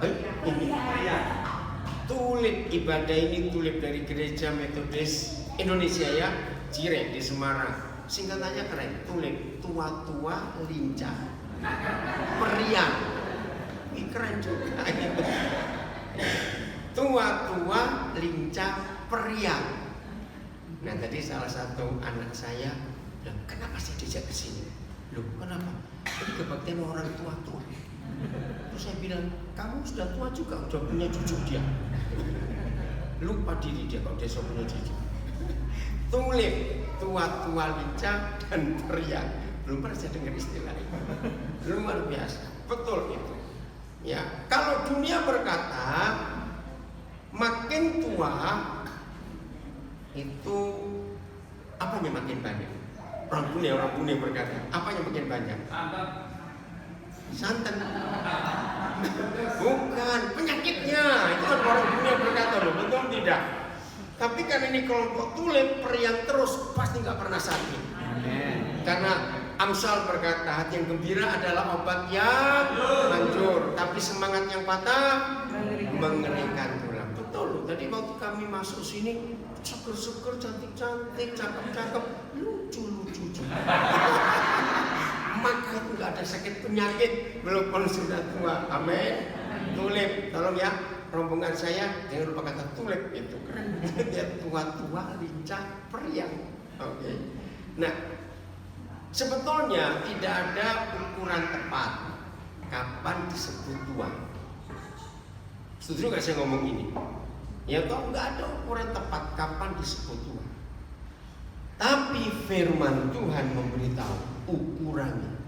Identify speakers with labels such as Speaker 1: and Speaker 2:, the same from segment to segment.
Speaker 1: Ini tulip ibadah ini tulip dari Gereja Metodis Indonesia ya, Cireng di Semarang. Singkatannya keren, tulip tua-tua lincah periang. Ini keren juga. Tua-tua lincah periang. Nah tadi salah satu anak saya bilang, kenapa saya diajak ke sini? Loh kenapa? Ini kebaktian orang tua-tua. Terus saya bilang, kamu sudah tua juga, sudah punya cucu dia. Lupa diri dia kalau dia sudah punya cucu. Tulip, tua-tua lincah dan periang. Belum pernah saya dengar istilah itu. Luar biasa, betul itu. Ya, kalau dunia berkata makin tua itu apanya makin banyak? Orang dunia berkata apanya makin banyak? Santan. Bukan, penyakitnya. Itu kan orang dunia berkata loh, betul tidak? Tapi kan ini kelompok tulip periang terus pasti nggak pernah sakit. Karena Amsal berkata hati yang gembira adalah obat yang manjur, tapi semangat yang patah mengeringkan tulang. Betul. Tadi waktu kami masuk sini, syukur-syukur cantik-cantik, cakep-cakep, lucu-lucu. Maka itu nggak ada sakit penyakit walaupun sudah tua. Amin. Tulip, tolong ya rombongan saya jangan lupa kata tulip itu keren. Dia tua-tua lincah periang. Oke. Nah, sebetulnya tidak ada ukuran tepat kapan disebut tua. Setuju nggak saya ngomong ini? Ya toh nggak ada ukuran tepat kapan disebut tua. Tapi firman Tuhan memberitahu ukurannya.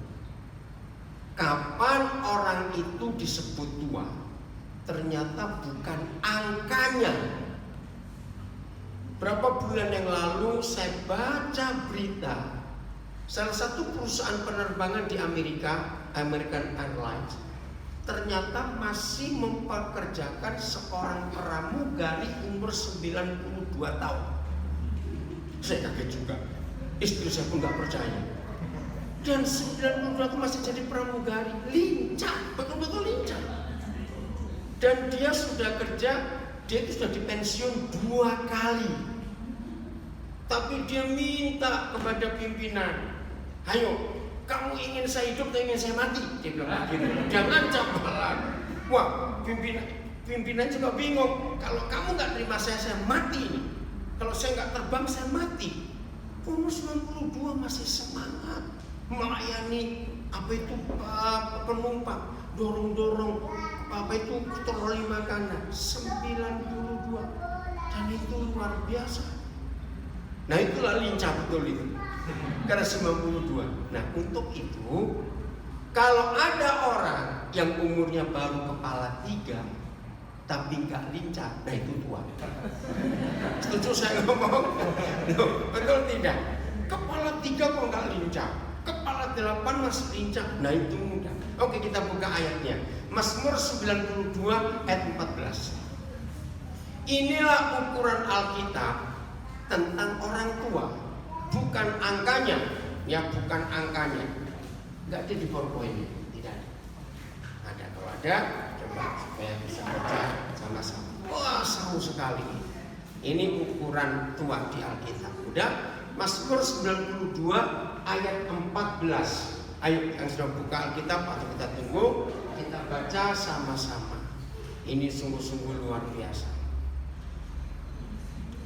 Speaker 1: Kapan orang itu disebut tua? Ternyata bukan angkanya. Berapa bulan yang lalu saya baca berita salah satu perusahaan penerbangan di Amerika, American Airlines, ternyata masih mempekerjakan seorang pramugari umur 92 tahun. Saya kaget juga. Istri saya pun nggak percaya. Dan 92 tahun masih jadi pramugari, lincah, betul-betul lincah. Dan dia sudah kerja, dia itu sudah dipensiun 2 kali. Tapi dia minta kepada pimpinan, ayo, kamu ingin saya hidup atau ingin saya mati? Dia bilang begitu. Jangan campalan. Wah, pimpinan juga bingung. Kalau kamu nggak terima saya mati. Kalau saya nggak terbang, saya mati. Umur 92 masih semangat melayani apa itu penumpang, dorong-dorong apa itu troli makanan 92 dan itu luar biasa. Nah itulah lincah betul itu. Karena 92. Nah untuk itu kalau ada orang yang umurnya baru kepala 3 tapi nggak lincah, nah itu tua. Setuju saya ngomong? Betul tidak? Kepala 3 kok nggak lincah, kepala 8 masih lincah, nah itu mudah. Oke kita buka ayatnya. Mazmur 92 ayat 14. Inilah ukuran Alkitab tentang orang tua, bukan angkanya, ya bukan angkanya. Nggak ada di PowerPoint, tidak ada. Ada kalau ada, coba supaya bisa baca sama-sama. Wah seru sekali. Ini ukuran tua di Alkitab. Udah, Mazmur 92 ayat 14. Ayo yang sudah buka Alkitab atau kita tunggu, kita baca sama-sama. Ini sungguh-sungguh luar biasa.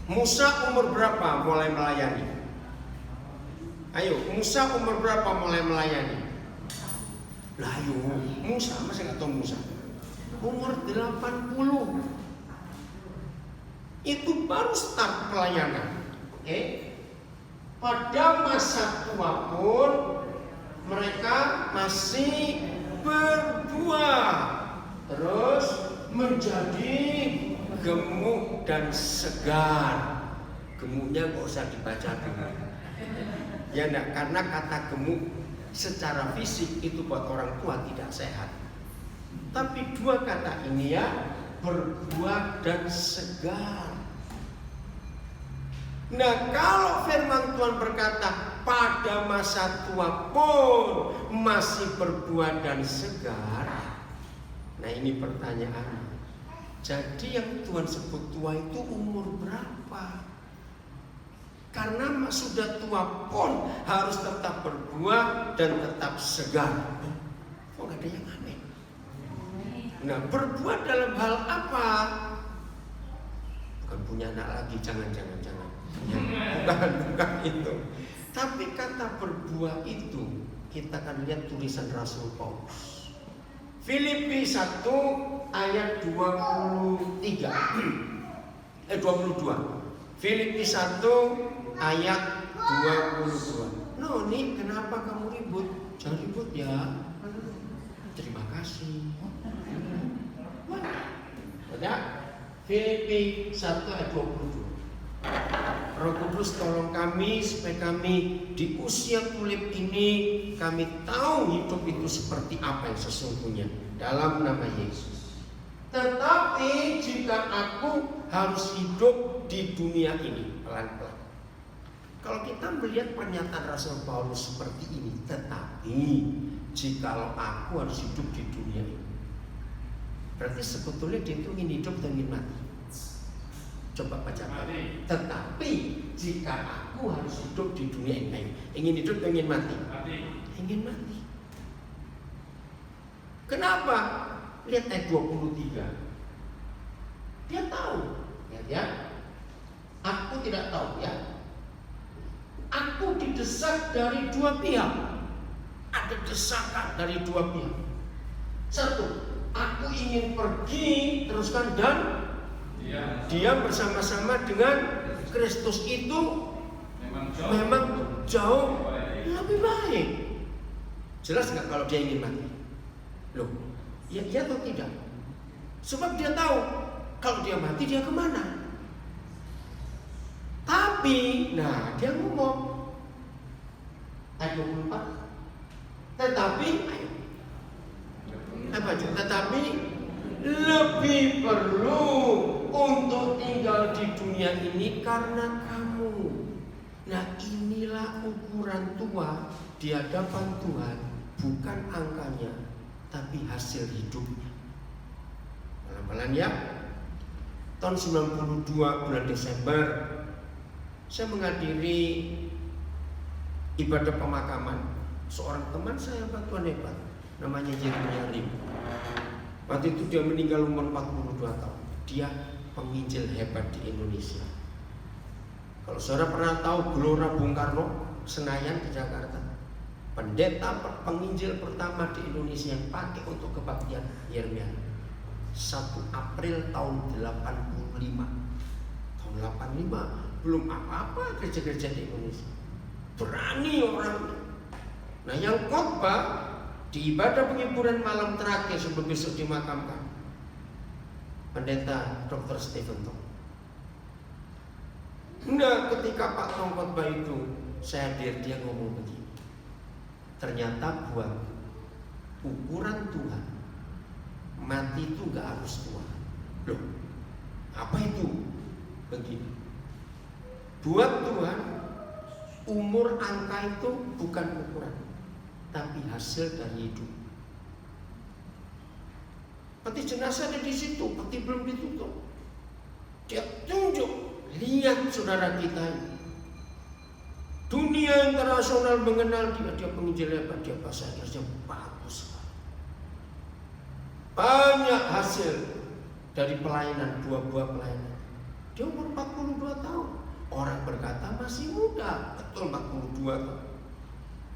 Speaker 1: Musa umur berapa mulai melayani? Ayo, Musa umur berapa mulai melayani? Lah ayo, Musa, masih nggak tahu Musa? Umur 80. Itu baru start pelayanan. Pada masa tua pun mereka masih berbuah, terus menjadi gemuk dan segar. Gemuknya nggak usah dibaca dulu. Ya enggak, karena kata gemuk secara fisik itu buat orang tua tidak sehat. Tapi 2 kata ini ya, berbuah dan segar. Nah kalau firman Tuhan berkata pada masa tua pun masih berbuah dan segar, Nah ini pertanyaannya. Jadi yang Tuhan sebut tua itu umur berapa? Karena sudah tua pun harus tetap berbuah dan tetap segar. Kok gak ada yang aneh? Nah, berbuat dalam hal apa? Bukan punya anak lagi, jangan. Bukan itu. Tapi kata berbuah itu, kita akan lihat tulisan Rasul Paulus. Filipi 1 ayat 22. Filipi 1 ayat 22. Noni, kenapa kamu ribut? Jangan ribut ya. Terima kasih. Ada Filipi 1 ayat 22. Roh Kudus tolong kami supaya kami di usia tulip ini kami tahu hidup itu seperti apa yang sesungguhnya dalam nama Yesus. Tetapi jika aku harus hidup di dunia ini, pelan-pelan. Kalau kita melihat pernyataan Rasul Paulus seperti ini, tetapi jikalau aku harus hidup di dunia ini, berarti sebetulnya dia itu ingin hidup dan ingin mati. Coba baca. Tetapi jika aku harus hidup di dunia ini, ingin hidup dan ingin mati. Ingin mati. Kenapa? Lihat ayat 23. Dia tahu, ya. Aku tidak tahu, ya. Aku didesak dari dua pihak. Ada desakan dari dua pihak. Satu, aku ingin pergi teruskan dan dia bersama-sama dengan Kristus itu memang jauh lebih baik. Jelas nggak kalau dia ingin mati? Loh, ya atau tidak? Sebab dia tahu kalau dia mati dia kemana? Tapi, nah dia ngomong ayat 24. Tetapi, tetapi lebih perlu untuk tinggal di dunia ini karena kamu. Nah inilah ukuran tua di hadapan Tuhan, bukan angkanya, tapi hasil hidupnya. Pelan-pelan ya. Tahun 92 bulan Desember, saya menghadiri ibadah pemakaman seorang teman saya Tuhan hebat, namanya Jeremia Rim. Waktu itu dia meninggal umur 42 tahun. Dia penginjil hebat di Indonesia. Kalau saudara pernah tahu Gelora Bung Karno, Senayan di Jakarta, pendeta penginjil pertama di Indonesia yang pakai untuk kebaktian Yeremia 1 April tahun 85. Tahun 85 belum apa-apa gereja-gereja di Indonesia. Berani orangnya. Nah yang khotbah di ibadah penghiburan malam terakhir sebelum besok dimakamkan, Pendeta Dr. Stephen Tong. Nah ketika Pak Tong khotbah itu, saya hadir, dia ngomong begini. Ternyata buat ukuran Tuhan, mati itu gak harus tua. Loh, apa itu? Begini. Buat Tuhan, umur angka itu bukan ukuran, tapi hasil dari hidup. Peti jenazah ada di situ, peti belum ditutup. Dia tunjuk, lihat saudara kita ini. Dunia internasional mengenal dia penginjil hebat, dia bahasa Inggrisnya bagus. Banyak hasil dari pelayanan, buah-buah pelayanan. Dia umur 42 tahun. Orang berkata masih muda, betul 42 tahun.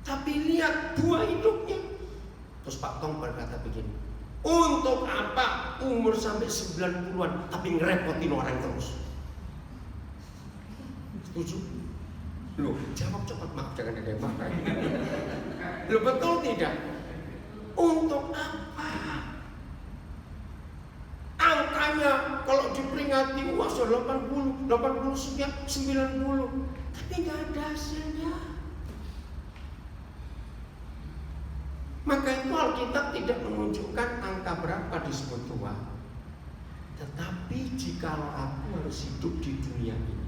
Speaker 1: Tapi lihat buah hidupnya. Terus Pak Tong berkata begini, untuk apa umur sampai 90-an tapi ngerepotin orang terus? Setuju? Loh, jawab cepat, maaf jangan ada yang marah. Loh, betul tidak? Untuk apa? Angkanya kalau diperingati wah 80 sekian, 90, tapi nggak ada hasilnya. Maka itu Alkitab tidak menunjukkan angka berapa disebut tua. Tetapi jikalau aku harus hidup di dunia ini,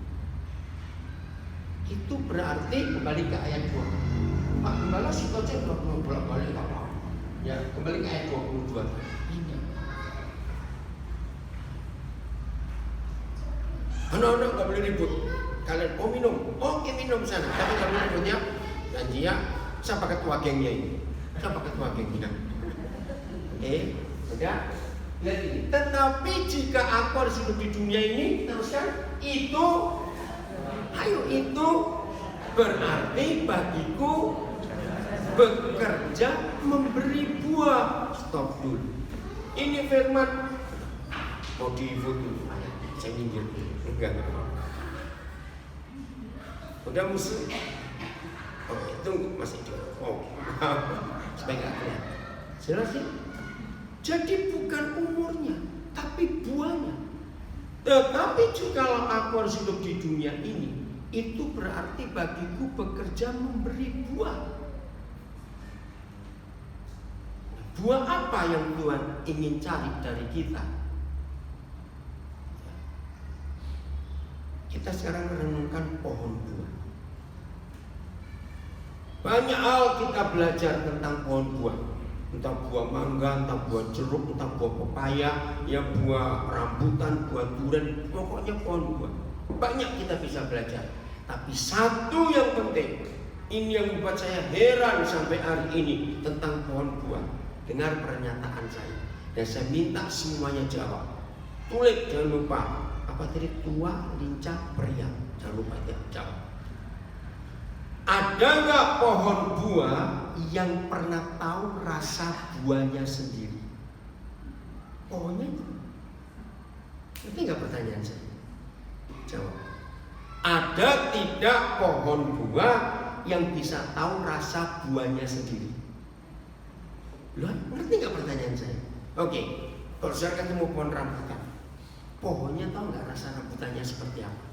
Speaker 1: itu berarti kembali ke ayat 2. Pak Gembala Sitoce udah bolak-balik apa? Ya, kembali ke ayat 22. Ini Anak-anak nggak boleh ribut. Kalian mau minum, oke minum sana. Tapi nggak boleh ribut ya. Janji ya. Siapa ketua gengnya ini? Siapa ketua gengnya? Udah. Lihat ini. Tetapi jika aku harus hidup di dunia ini, teruskan itu. Ayo itu berarti bagiku bekerja memberi buah. Stop dulu. Ini firman mau difoto. Saya minggir dulu. Enggak. Udah musuh. Oke, tunggu masih dulu. Supaya nggak kelihatan. Jelas sih. Jadi bukan umurnya, tapi buahnya. Tetapi jikalau aku harus hidup di dunia ini, itu berarti bagiku bekerja memberi buah. Buah apa yang Tuhan ingin cari dari kita? Kita sekarang merenungkan pohon buah. Banyak hal kita belajar tentang pohon buah. Entah buah mangga, entah buah jeruk, entah buah pepaya, ya buah rambutan, buah durian, pokoknya pohon buah. Banyak kita bisa belajar. Tapi satu yang penting, ini yang membuat saya heran sampai hari ini tentang pohon buah. Dengar pernyataan saya, dan saya minta semuanya jawab. Tulis, jangan lupa. Apa tadi? Tua, lincah, periang. Jangan lupa jawab. Ada nggak pohon buah yang pernah tahu rasa buahnya sendiri? Pohonnya itu. Ngerti nggak pertanyaan saya? Jawab. Ada tidak pohon buah yang bisa tahu rasa buahnya sendiri? Loh, ngerti nggak pertanyaan saya? Oke, kalau saya ketemu pohon rambutan, pohonnya tahu nggak rasa rambutannya seperti apa?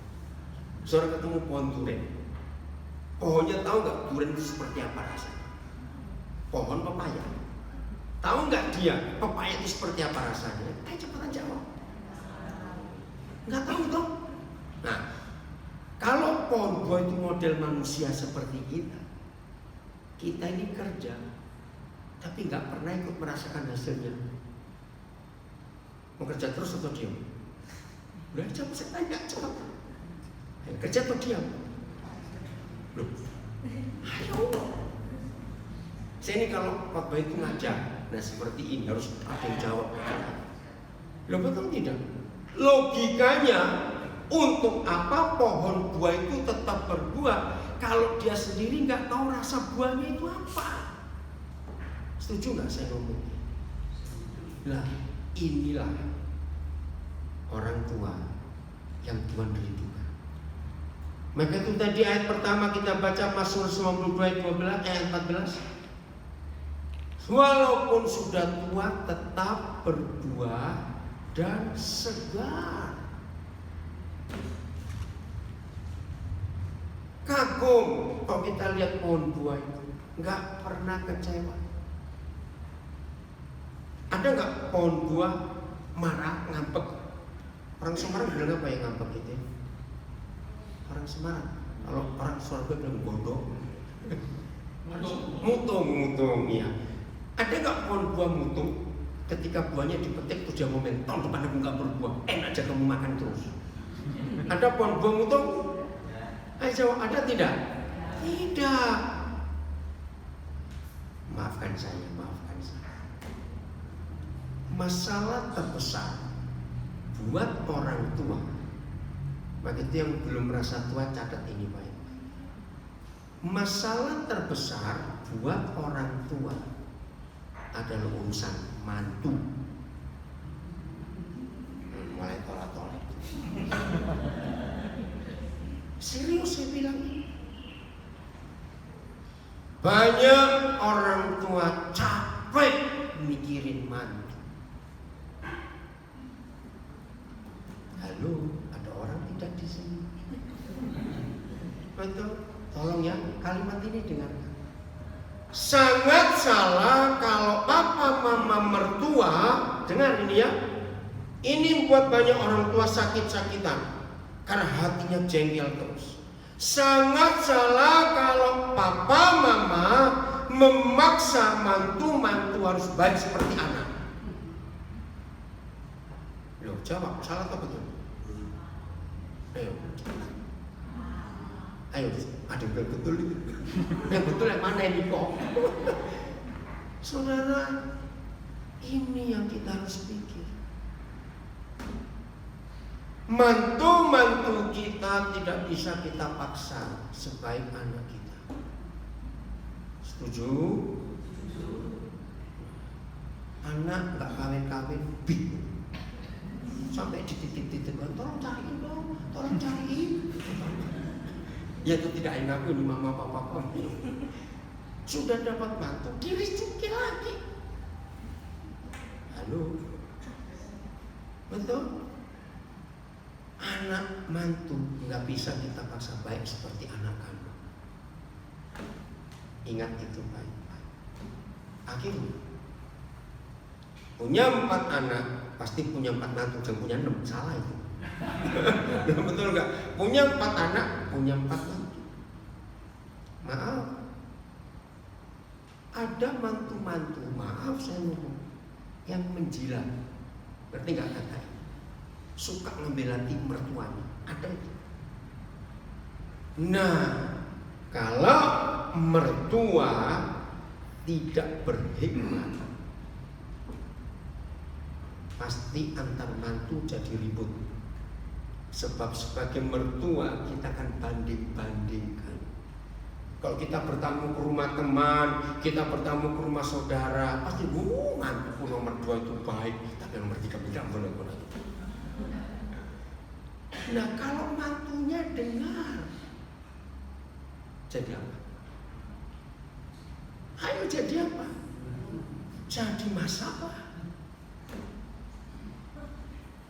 Speaker 1: Saudara ketemu pohon durian, pohonnya tahu nggak durian itu seperti apa rasanya? Pohon pepaya, tahu nggak dia pepaya itu seperti apa rasanya? Cepetan jawab. Nggak tahu toh? Nah, kalau pohon buah itu model manusia seperti kita ini kerja, tapi nggak pernah ikut merasakan hasilnya. Mau kerja terus atau diam? Udah coba saya tanya, coba. Kerja atau diam? Loh, ayo. Saya ini kalau khotbah itu ngajar, nah seperti ini harus ada yang jawab. Loh, betul tidak? Logikanya, untuk apa pohon buah itu tetap berbuah kalau dia sendiri nggak tahu rasa buahnya itu apa? Setuju nggak saya ngomong? Nah, inilah orang tua yang Tuhan rindukan. Maka itu tadi ayat pertama kita baca Mazmur 92 ayat 12 ayat 14. Walaupun sudah tua tetap berbuah dan segar. Kagum kalau kita lihat pohon buah itu, nggak pernah kecewa. Ada nggak pohon buah marah, ngambek? Orang Semarang bilang apa ya ngambek itu? Orang Semarang, kalau orang Surabaya bilang gondok, mutung, ya. Ada nggak pohon buah mutung? Ketika buahnya dipetik terus dia ngomel, tahun depan aku nggak berbuah, enak aja kamu makan terus. Ada pohon buah mutung? Ayo jawab, ada tidak? Tidak. Maafkan saya. Masalah terbesar buat orang tua, maka itu yang belum merasa tua catat ini baik. Masalah terbesar buat orang tua adalah urusan mantu. Mulai tolak-tolak. Serius saya bilang. Banyak orang tua capek mikirin mantu. Halo, ada orang tidak di sini? Betul, tolong ya, kalimat ini dengarkan. Sangat salah kalau papa mama mertua, dengar ini ya. Ini membuat banyak orang tua sakit-sakitan karena hatinya jengkel terus. Sangat salah kalau papa mama memaksa mantu harus baik seperti anak. Loh, jawab, salah atau betul? Ayo, ada yang betul itu. Yang betul yang mana ini kok? Saudara, ini yang kita harus pikir. Mantu-mantu kita tidak bisa kita paksa sebaik anak kita. Setuju? Anak nggak kawin-kawin, bingung. Sampai di titik-titik, tolong cariin dong, tolong cariin. Ya itu tidak enak ini mama papa. Sudah dapat mantu, diricuki lagi. Halo, betul? Anak mantu nggak bisa kita paksa baik seperti anak kandung. Ingat itu baik-baik. Akhirnya punya 4 anak, pasti punya 4 mantu, jangan punya 6, salah itu. Betul nggak? Punya 4 anak, punya 4 mantu. Maaf, ada mantu-mantu, maaf saya ngomong, yang menjilat. Berarti nggak kata ini. Suka ngebelati mertuanya, ada itu. Nah, kalau mertua tidak berhikmat, pasti antar mantu jadi ribut. Sebab sebagai mertua kita akan banding-bandingkan. Kalau kita bertamu ke rumah teman, kita bertamu ke rumah saudara, pasti mantuku nomor 2 itu baik, tapi nomor 3 tidak boleh. Nah, kalau mantunya dengar, jadi apa? Ayo jadi apa? Jadi masalah.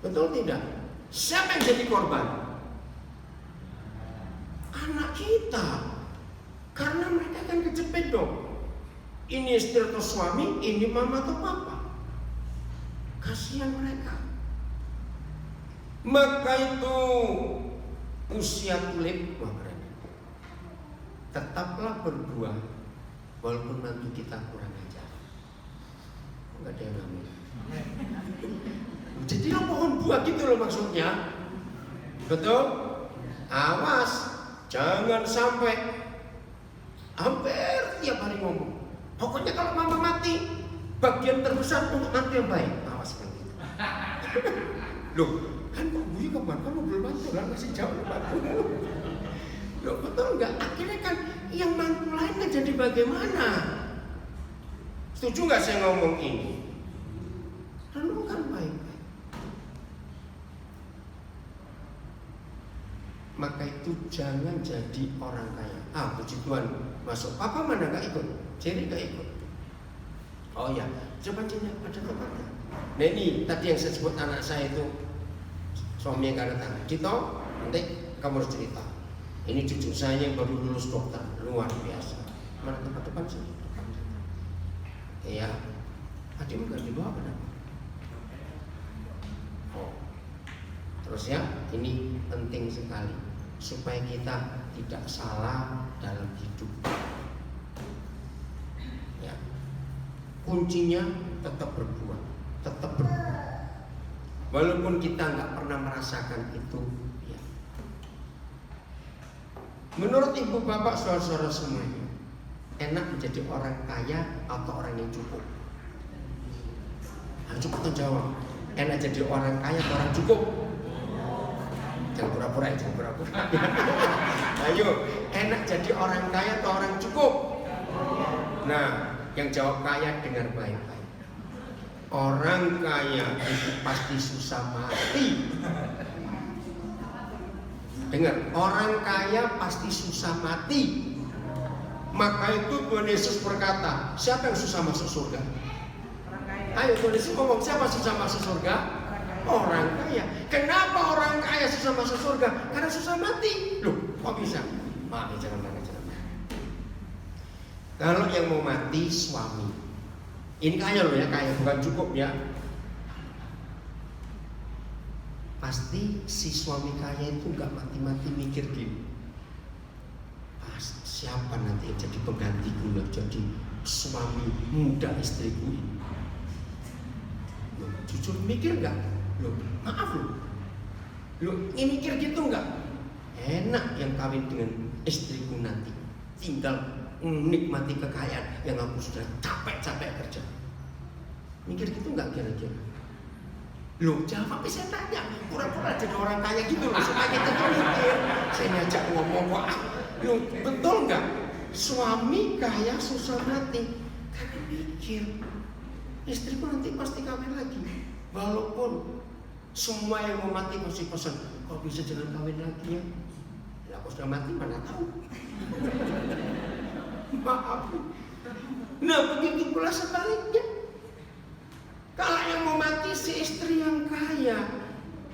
Speaker 1: Betul tidak? Siapa yang jadi korban? Anak kita. Karena mereka kan kejepit dong. Ini istri atau suami, ini mama atau papa. Kasihan mereka. Maka itu usia tulip, tetaplah berdua walaupun mantu kita kurang ajar. Enggak ada yang amin. Jadi pohon buah gitu loh maksudnya. Betul? Awas, jangan sampai hampir tiap hari ngomong. Pokoknya kalau mama mati, bagian terbesar untuk mantu yang baik. Awas seperti itu. Loh, kan Pak Buyi kemana? Kamu belum mantu lah, masih jauh mantu. Loh, betul nggak? Akhirnya kan yang mantu lain kan jadi bagaimana? Setuju nggak saya ngomong ini? Renungkan baik-baik. Maka itu jangan jadi orang kaya. Puji Tuhan, masuk. Papa mana nggak ikut? Jerry nggak ikut. Oh ya, coba cina pada tempatnya. Nah ini tadi yang saya sebut anak saya itu suami yang gak datang. Cito, nanti kamu harus cerita. Ini cucu saya yang baru lulus dokter, luar biasa. Mana tempat depan sih? Iya. Adikmu gak di bawah apa? Oh. Terus ya, ini penting sekali supaya kita tidak salah dalam hidup. Ya. Kuncinya tetap berbuat, tetap berbuat. Walaupun kita nggak pernah merasakan itu. Ya. Menurut ibu bapak saudara-saudara semuanya, enak menjadi orang kaya atau orang yang cukup? Cukup jawab. Enak jadi orang kaya atau orang cukup? Jangan pura-pura ya, jangan pura-pura. Ayo, enak jadi orang kaya atau orang cukup? Nah, yang jawab kaya dengar baik-baik. Orang kaya itu pasti susah mati. Dengar, orang kaya pasti susah mati. Maka itu Tuhan Yesus berkata, siapa yang susah masuk surga? Ayo Tuhan Yesus ngomong, siapa susah masuk surga? Orang kaya. Kenapa orang kaya susah masuk surga? Karena susah mati. Loh, kok bisa? Maaf, jangan. Kalau yang mau mati suami, ini kaya loh ya, kaya bukan cukup ya. Pasti si suami kaya itu nggak mati-mati mikir gini. Siapa nanti yang jadi penggantiku, jadi suami muda istriku ini? Loh, jujur mikir nggak? Loh, maaf loh. Lu mikir gitu enggak? Enak yang kawin dengan istriku nanti, tinggal menikmati kekayaan yang aku sudah capek-capek kerja. Mikir gitu enggak kira-kira? Loh, jawabnya saya tanya, pura-pura jadi orang kaya gitu loh, supaya kita tuh mikir. Saya ngajak ngomong, wah, loh, betul enggak? Suami kaya susah mati, kami mikir, istriku nanti pasti kawin lagi. Walaupun semua yang mau mati masih pesan, kok bisa jangan kawin lagi ya? Ya aku sudah mati mana tahu. Maaf. Nah begitu pula sebaliknya. Kalau yang mau mati si istri yang kaya,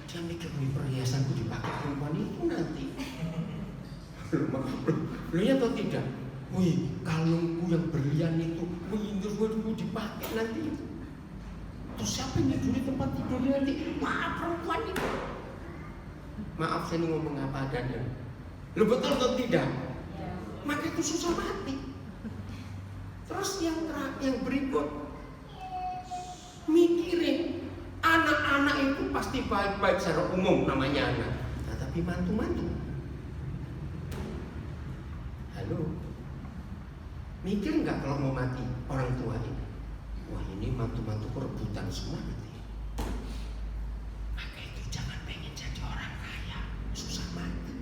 Speaker 1: dia mikir, perhiasanku dipakai perempuan itu nanti. Lu ya atau tidak? Wih, kalungku yang berlian itu, terus gue dipakai nanti itu. Terus siapa yang tidur di tempat tidurnya nanti? Wah, perempuan itu. Maaf saya ini ngomong apa adanya. Lu betul atau tidak? Maka itu susah mati. Terus yang berikut, mikirin anak-anak itu pasti baik-baik secara umum namanya anak. Nah, tapi mantu-mantu. Halo, mikir nggak kalau mau mati orang tua ini? Wah ini mantu-mantuku rebutan semua nanti. Maka itu jangan pengen jadi orang kaya, susah mati.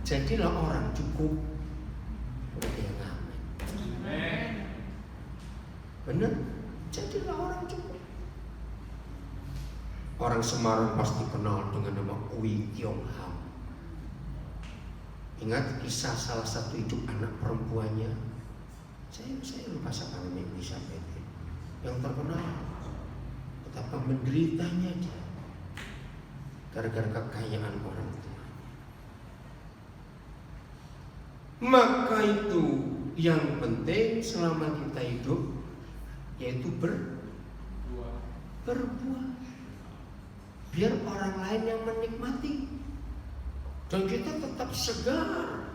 Speaker 1: Jadilah orang cukup. Udah yang ngamen. Bener? Jadilah orang cukup. Orang Semarang pasti kenal dengan nama Oei Tiong Ham. Ingat kisah salah satu hidup anak perempuannya. Saya lupa siapa namanya siapa itu. Yang terkenal betapa menderitanya dia gara-gara kekayaan orang tua. Maka itu yang penting selama kita hidup yaitu berbuat, biar orang lain yang menikmati dan kita tetap segar.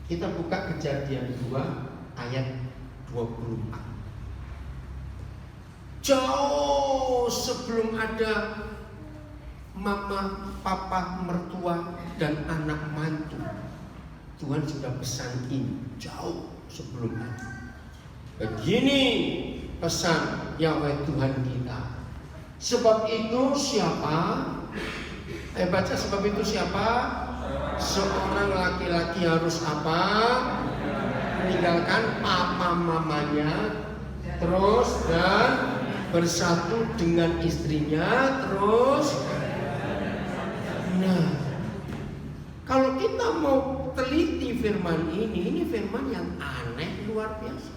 Speaker 1: Kita buka Kejadian 2 ayat 24. Jauh sebelum ada mama, papa, mertua, dan anak mantu, Tuhan sudah pesan ini jauh sebelum itu. Begini pesan Yahweh Tuhan kita. Sebab itu siapa? Baca sebab itu siapa? Seorang laki-laki harus apa? Meninggalkan papa mamanya, terus dan bersatu dengan istrinya, terus. Nah, kalau kita mau teliti firman ini firman yang aneh luar biasa.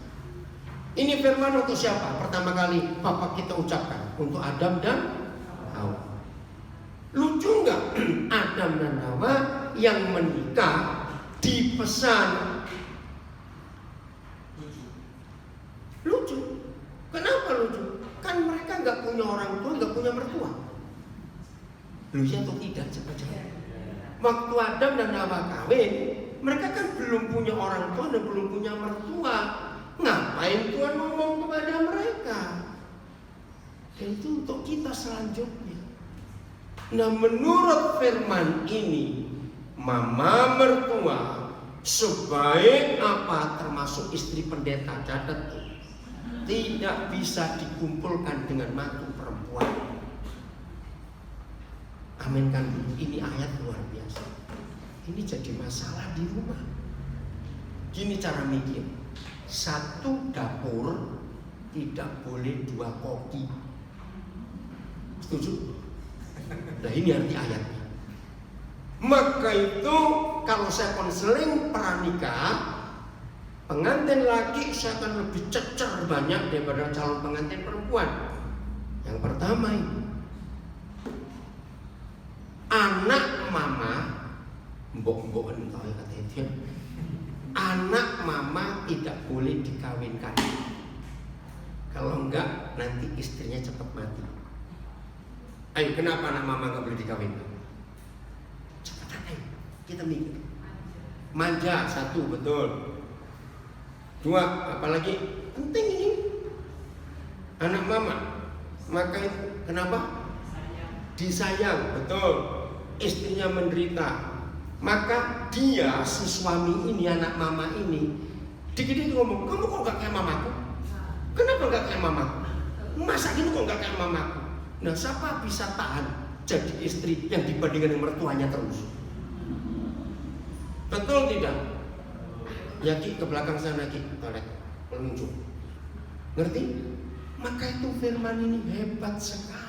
Speaker 1: Ini firman untuk siapa? Pertama kali papa kita ucapkan untuk Adam dan Hawa. Lucu nggak? Adam dan Hawa yang menikah dipesan. Lucu. Kenapa lucu? Kan mereka nggak punya orang tua, nggak punya mertua. Lucu atau tidak? Coba-coba. Waktu Adam dan Hawa kawin, mereka kan belum punya orang tua dan belum punya mertua. Ngapain Tuhan ngomong kepada mereka? Dan itu untuk kita selanjutnya. Nah menurut firman ini, mama mertua sebaik apa termasuk istri pendeta, catat tidak bisa dikumpulkan dengan mantu perempuan. Amin kan? Ini ayat luar biasa. Ini jadi masalah di rumah. Gini cara mikir, satu dapur tidak boleh dua koki. Setuju? Nah ini arti ayatnya. Maka itu kalau saya konseling pranikah, pengantin laki saya akan lebih cecer banyak daripada calon pengantin perempuan. Yang pertama ini, anak mama, mbok-mbok entah ya kata itu, anak mama tidak boleh dikawinkan. Kalau enggak nanti istrinya cepat mati. Ayo, kenapa anak mama nggak boleh dikawinkan? Cepetan ayo, kita mikir. Manja satu, betul. Dua, apalagi penting ini. anak mama. Maka kenapa? Disayang, betul. Istrinya menderita. Maka dia, si suami ini, anak mama ini, dikit-dikit ngomong, kamu kok gak kayak mamaku? Kenapa gak kayak mamaku? Masa gini kok gak kayak mamaku? Nah, siapa bisa tahan jadi istri yang dibandingkan dengan mertuanya terus? Betul tidak? Ya Ki, ke belakang sana Ki, toilet penunjuk. Ngerti? Maka itu firman ini hebat sekali.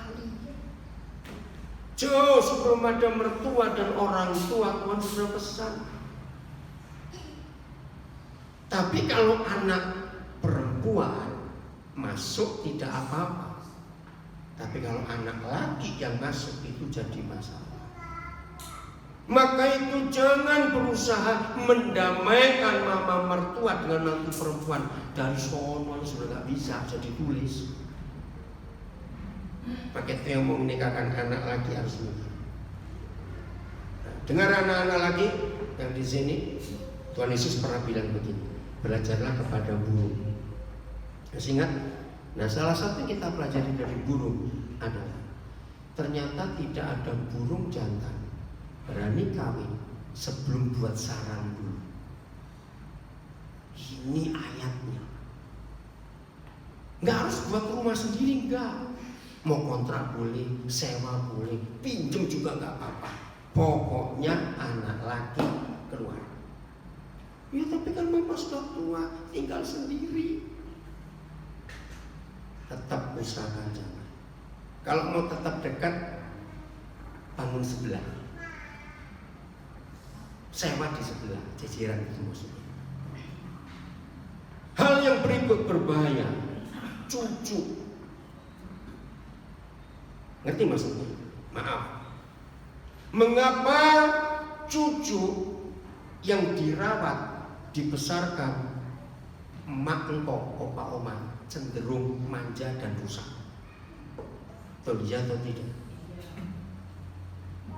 Speaker 1: Jauh sebelum ada mertua dan orang tua, Tuhan sudah pesan. Tapi kalau anak perempuan masuk tidak apa-apa. Tapi kalau anak laki yang masuk itu jadi masalah. Maka itu jangan berusaha mendamaikan mama mertua dengan nanti perempuan. Dari sono sudah gak bisa jadi tulis. Pakai itu yang mau menikahkan anak laki harus mikir. Nah, dengar anak-anak laki yang di sini, Tuhan Yesus pernah bilang begini, belajarlah kepada burung. Masih ingat? Nah, salah satu yang kita pelajari dari burung adalah ternyata tidak ada burung jantan berani kawin sebelum buat sarang dulu. Ini ayatnya. Nggak harus buat rumah sendiri, enggak. Mau kontrak boleh, sewa boleh, pinjem juga nggak apa-apa. Pokoknya anak laki keluar. Ya tapi kan mama sudah tua, tinggal sendiri. Tetap usaha jangan. Kalau mau tetap dekat, bangun sebelah. Sewa di sebelah, jajaran itu maksudnya. Hal yang berikut berbahaya, cucu. Ngerti maksudnya? Maaf. Mengapa cucu yang dirawat, dibesarkan emak engkau, opa oma cenderung manja dan rusak? Betul ya atau tidak?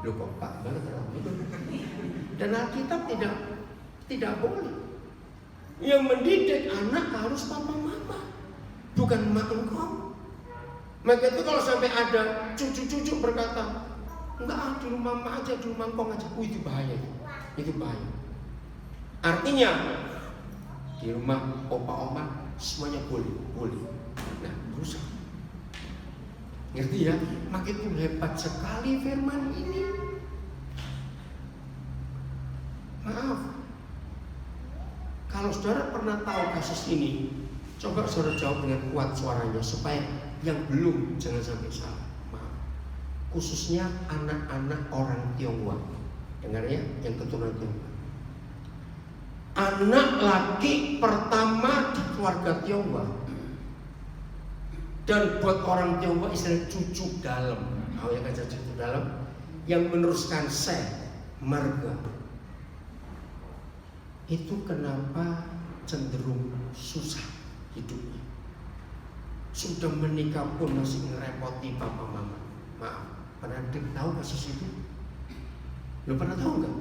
Speaker 1: Loh kok Pak banget itu. Dan Alkitab tidak boleh. Yang mendidik anak harus papa mama, bukan emak engkau. Maka itu kalau sampai ada cucu-cucu berkata, enggak, di rumah emak aja, di rumah engkau aja, itu bahaya. Itu bahaya. Artinya di rumah opa oma semuanya boleh. Nah, rusak. Ngerti ya? Maka itu hebat sekali firman ini. Maaf, kalau saudara pernah tahu kasus ini, coba saudara jawab dengan kuat suaranya supaya yang belum jangan sampai salah. Maaf. Khususnya anak-anak orang Tionghoa. Dengar ya, yang keturunan Tionghoa. Anak laki pertama di keluarga Tionghoa. Dan buat orang Tionghoa istilah cucu dalam. Tahu ya kan cucu dalam? Yang meneruskan marga. Itu kenapa cenderung susah hidupnya. Sudah menikah pun masih ngerepoti papa mama. Maaf, pernah tahu kasus itu? Lu pernah tahu nggak?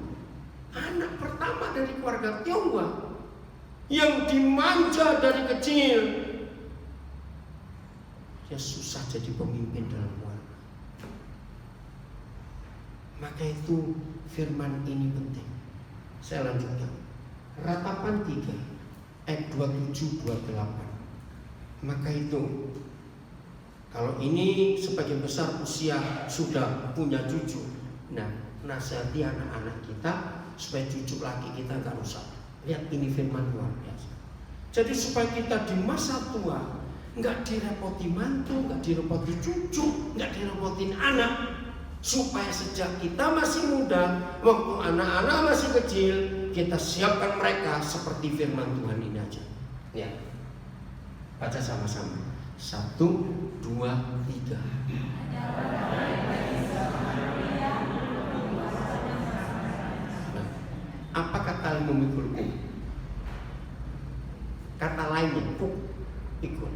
Speaker 1: Anak pertama dari keluarga Tionghoa yang dimanja dari kecil, dia susah jadi pemimpin dalam keluarga. Maka itu firman ini penting. Saya lanjutkan. Ratapan 3 ayat 27-28. Maka itu kalau ini sebagian besar usia sudah punya cucu, nah nasihati anak-anak kita supaya cucu laki kita gak rusak. Lihat ini firman luar biasa. Jadi supaya kita di masa tua nggak direpoti mantu, nggak direpoti cucu, nggak direpotin anak, supaya sejak kita masih muda, waktu anak-anak masih kecil, kita siapkan mereka seperti firman Tuhan ini aja. Ya, baca sama-sama. 1, 2, 3. Nah, apa kata yang memikulku? Kata lainnya, ikut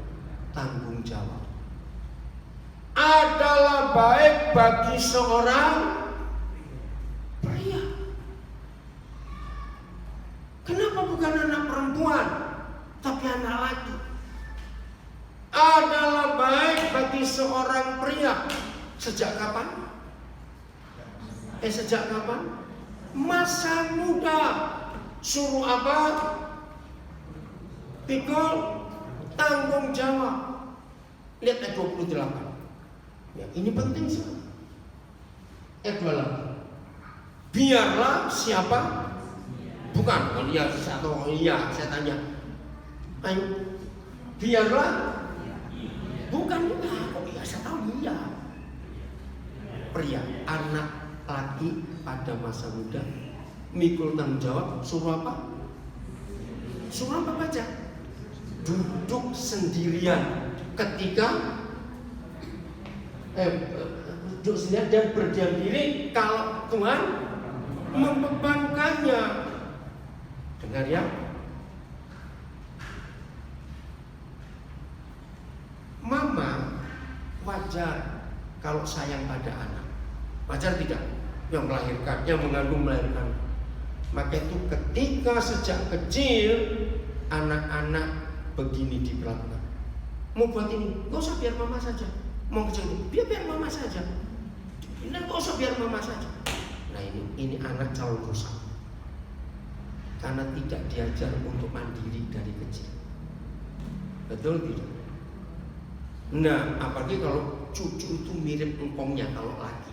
Speaker 1: tanggung jawab. Adalah baik bagi seorang pria. Kenapa bukan anak perempuan, tapi anak laki? Adalah baik bagi seorang pria sejak kapan? Sejak kapan? Masa muda. Suruh apa? Pikul tanggung jawab. Lihat ayat 28. Ya, ini penting sekali. Ayat 28. Biarlah siapa? Bukan, saya tanya. Ayo, biarlah. Bukan, saya tahu dia. Pria, anak laki pada masa muda, mikul tanggung jawab, suruh apa? Suruh apa baca? Duduk sendirian ketika duduk sendirian dan berdiam diri kalau Tuhan membebankannya. Dengar ya. Mama wajar kalau sayang pada anak. Wajar tidak? Yang melahirkan, yang mengandung melahirkan. Maka itu ketika sejak kecil anak-anak begini diperlakukan. Mau buat ini, gak usah, biar mama saja. Mau kecil, biar mama saja. Gak usah, biar mama saja. Nah ini anak calon rusak. Karena tidak diajar untuk mandiri dari kecil. Betul tidak? Nah, apalagi kalau cucu itu mirip engkongnya kalau laki.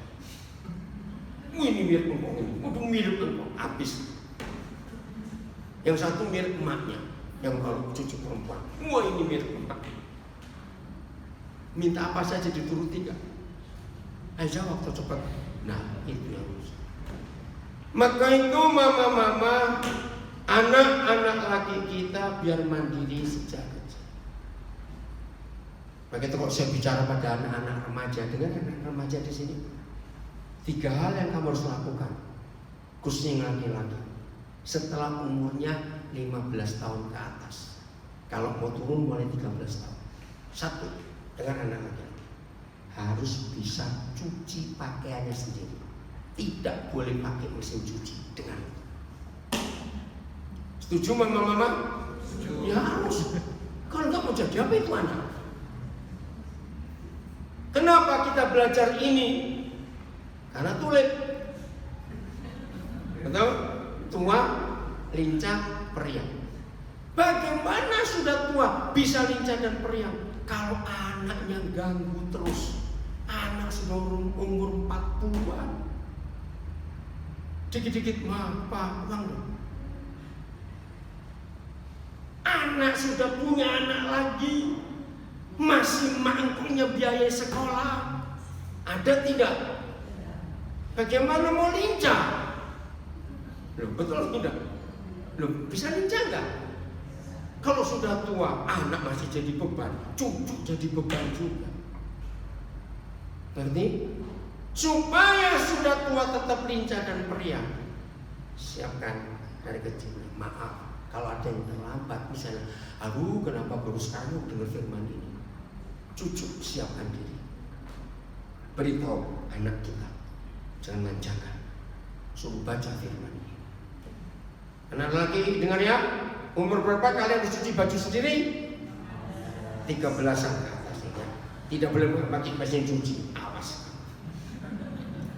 Speaker 1: Ini mirip engkong ini, udah mirip engkong, habis. Yang satu mirip emaknya, yang kalau cucu perempuan, wah ini mirip emak. Minta apa saja dituruti gak? Ayo jawab cepat. Nah itu yang rusak. Maka itu mama-mama, anak-anak laki kita biar mandiri sejak kecil. Maka itu kalau saya bicara pada anak-anak remaja, dengan anak remaja di sini, 3 hal yang kamu harus lakukan, khususnya laki-laki, setelah umurnya 15 tahun ke atas. Kalau mau turun mulai 13 tahun. 1, dengan anak laki-laki harus bisa cuci pakaiannya sendiri. Tidak boleh pakai mesin cuci dengan. Setuju mama-mama? Ya harus. Kalau enggak mau jadi apa itu anak? Kenapa kita belajar ini? Karena tulen. Betul? Tua, lincah, periang. Bagaimana sudah tua bisa lincah dan periang? Kalau anaknya ganggu terus. Anak sudah umur 40-an. Dikit-dikit apa uang. Anak sudah punya anak lagi, masih punya biaya sekolah. Ada tidak? Bagaimana mau lincah? Loh, betul tidak? Loh, bisa lincah enggak? Kalau sudah tua, anak masih jadi beban, cucu jadi beban juga. Ngerti? Supaya sudah tua tetap lincah dan periang, siapkan dari kecil. Maaf, kalau ada yang terlambat, misalnya, aduh kenapa baru sekarang dengar firman ini? Cucu siapkan diri. Beritahu anak kita, jangan manjakan, suruh baca firman ini. Anak lagi dengar ya, umur berapa kalian dicuci baju sendiri? 13-an ke atas ya. Tidak boleh pakai mesin cuci, awas.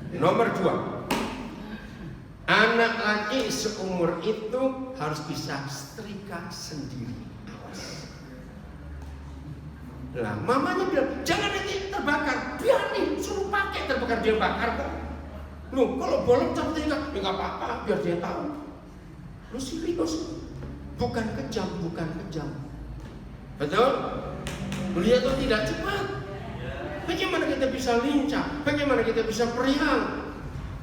Speaker 1: Nomor 2, anak laki seumur itu harus bisa setrika sendiri. Awas. Lah, mamanya bilang, jangan nanti terbakar. Biarin, suruh pakai terbakar, dia bakar kok. Loh, kalau bolong cabut tinggal, ya nggak apa-apa, biar dia tahu. Lu serius, bukan kejam. Betul? Lihat tuh tidak cepat. Bagaimana kita bisa lincah? Bagaimana kita bisa periang?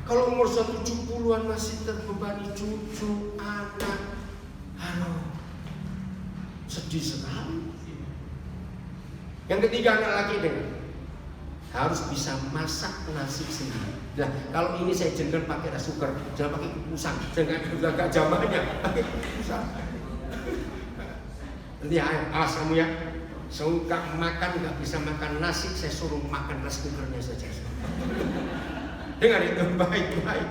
Speaker 1: Kalau umur 70-an masih terbebani cucu, anak, aduh, sedih sekali. Yang ketiga, anak laki dengan harus bisa masak nasi sendiri. Nah, kalau ini saya jengkel pakai rice cooker, jangan pakai kukusan, jangan agak jamannya pakai kukusan. Nanti awas kamu ya, suka makan nggak bisa makan nasi, saya suruh makan rice cookernya saja. Dengar itu baik-baik.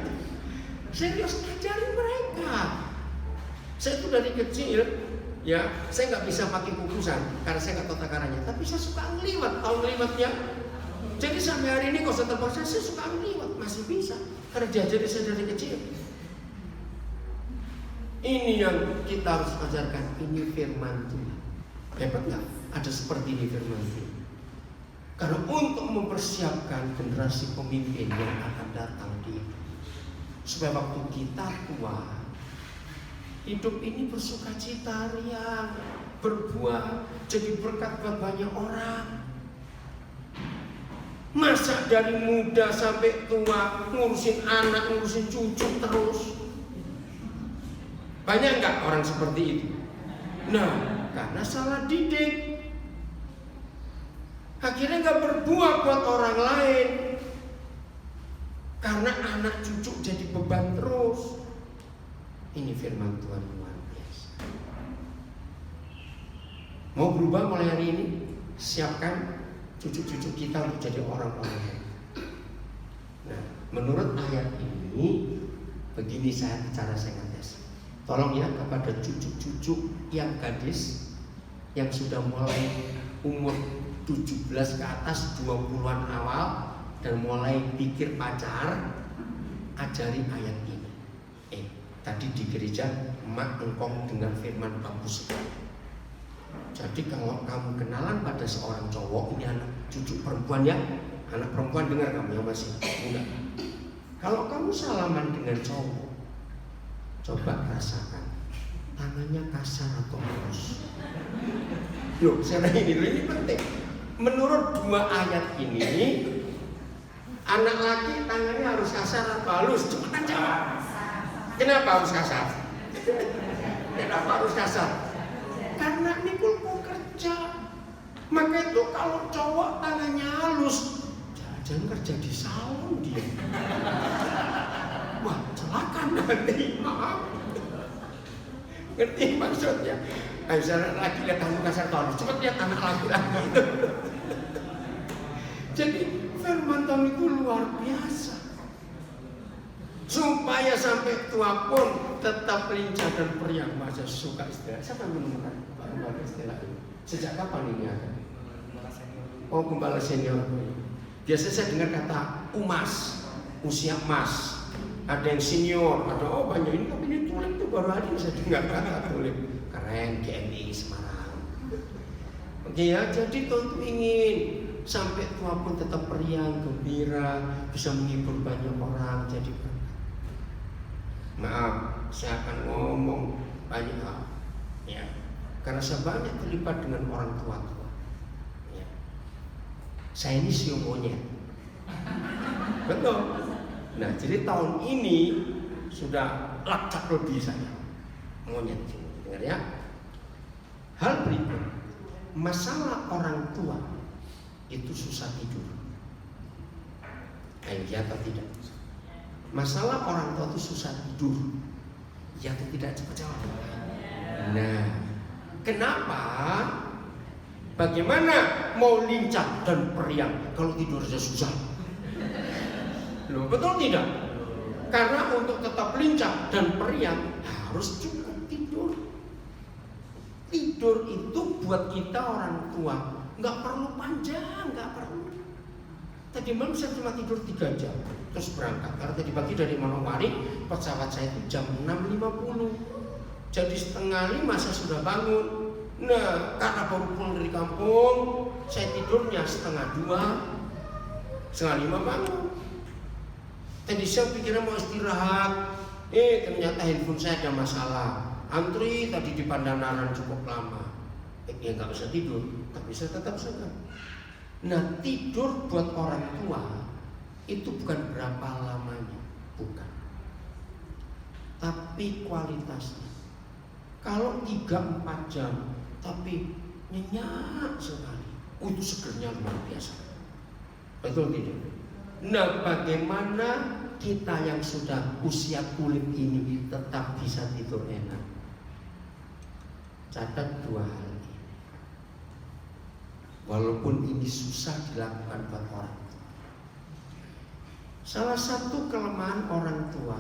Speaker 1: Serius, ajarin mereka. Saya itu dari kecil Ya, saya nggak bisa pakai kukusan karena saya nggak tahu takarannya. Tapi saya suka ngeliwat, tahu ngeliwatnya. Jadi sampai hari ini kalau saya terpaksa saya suka ngeliwat, masih bisa karena diajari saya dari kecil. Ini yang kita harus ajarkan. Ini firman Tuhan. Hebat nggak? Ada seperti ini firman Tuhan. Karena untuk mempersiapkan generasi pemimpin yang akan datang di supaya waktu kita tua, hidup ini bersukacita, riang, berbuah, jadi berkat buat banyak orang. Masa dari muda sampai tua ngurusin anak, ngurusin cucu terus? Banyak nggak orang seperti itu? Nah, karena salah didik. Akhirnya nggak berbuah buat orang lain. Karena anak cucu jadi beban terus. Ini firman Tuhan luar biasa. Mau berubah mulai hari ini? Siapkan cucu-cucu kita untuk jadi orang-orang hebat. Nah, menurut ayat ini, begini cara saya ngetes. Tolong ya kepada cucu-cucu yang gadis, yang sudah mulai umur 17 ke atas, 20-an awal, dan mulai pikir pacar, ajari ayat ini. Tadi di gereja, emak engkong dengan firman bagus sekali. Jadi kalau kamu kenalan pada seorang cowok, ini anak cucu perempuan ya, anak perempuan dengar kamu yang masih muda. Kalau kamu salaman dengan cowok, coba rasakan tangannya kasar atau halus. Loh, saya ini penting. Menurut dua ayat ini, anak laki tangannya harus kasar atau halus? Cepetan jawab. Kenapa harus kasar? Kenapa harus kasar? Karena Nikul mau kerja. Maka itu kalau cowok tangannya halus, jangan kerja di salon dia. Wah, celaka nanti, maaf. Ngerti maksudnya? Misalnya laki lihat tangan kasar atau halus, cepet lihat anak laki-laki itu. Jadi firman Tuhan itu luar biasa. Supaya sampai tua pun tetap lincah dan periang. Masa suka istilah. Siapa yang menemukan istilah ini? Sejak kapan ini ada? Oh, gembala senior. Biasanya saya dengar kata umas, usia emas. Ada yang senior, ada banyak ini. Tapi ini tulip itu baru hari ini saya dengar kata tulip. Keren, GMI Semarang. Oke ya, jadi Tuhan ingin sampai tua pun tetap periang, gembira, bisa menghibur banyak orang, jadi berkat. Maaf, saya akan ngomong banyak hal, ya, karena saya banyak terlibat dengan orang tua-tua. Ya. Saya ini sio monyet, betul. Nah, jadi tahun ini sudah lacak lebih saya monyet, dengar ya. Hal berikut, masalah orang tua itu susah tidur. Iya atau tidak? Masalah orang tua itu susah tidur. Ya atau tidak? Cepat jawab. Nah, kenapa? Bagaimana mau lincah dan periang kalau tidur saja susah? Loh, betul tidak? Karena untuk tetap lincah dan periang harus cukup tidur. Tidur itu buat kita orang tua nggak perlu panjang, nggak perlu. Tadi malam saya cuma tidur 3 jam, terus berangkat. Karena tadi pagi dari Manokwari, pesawat saya itu jam 6.50. Jadi 4:30 saya sudah bangun. Nah, karena baru pulang dari kampung, saya tidurnya 1:30, 4:30 bangun. Tadi saya pikirnya mau istirahat, ternyata handphone saya ada masalah. Antri tadi di Pandanaran cukup lama. Ya nggak bisa tidur, tapi saya tetap segar. Nah, tidur buat orang tua itu bukan berapa lamanya, bukan, tapi kualitasnya. Kalau 3-4 jam, tapi nyenyak sekali, itu segernya luar biasa. Betul tidak? Nah, bagaimana kita yang sudah usia kulit ini tetap bisa tidur enak? Catat 2 hal. Walaupun ini susah dilakukan buat orang tua. Salah satu kelemahan orang tua,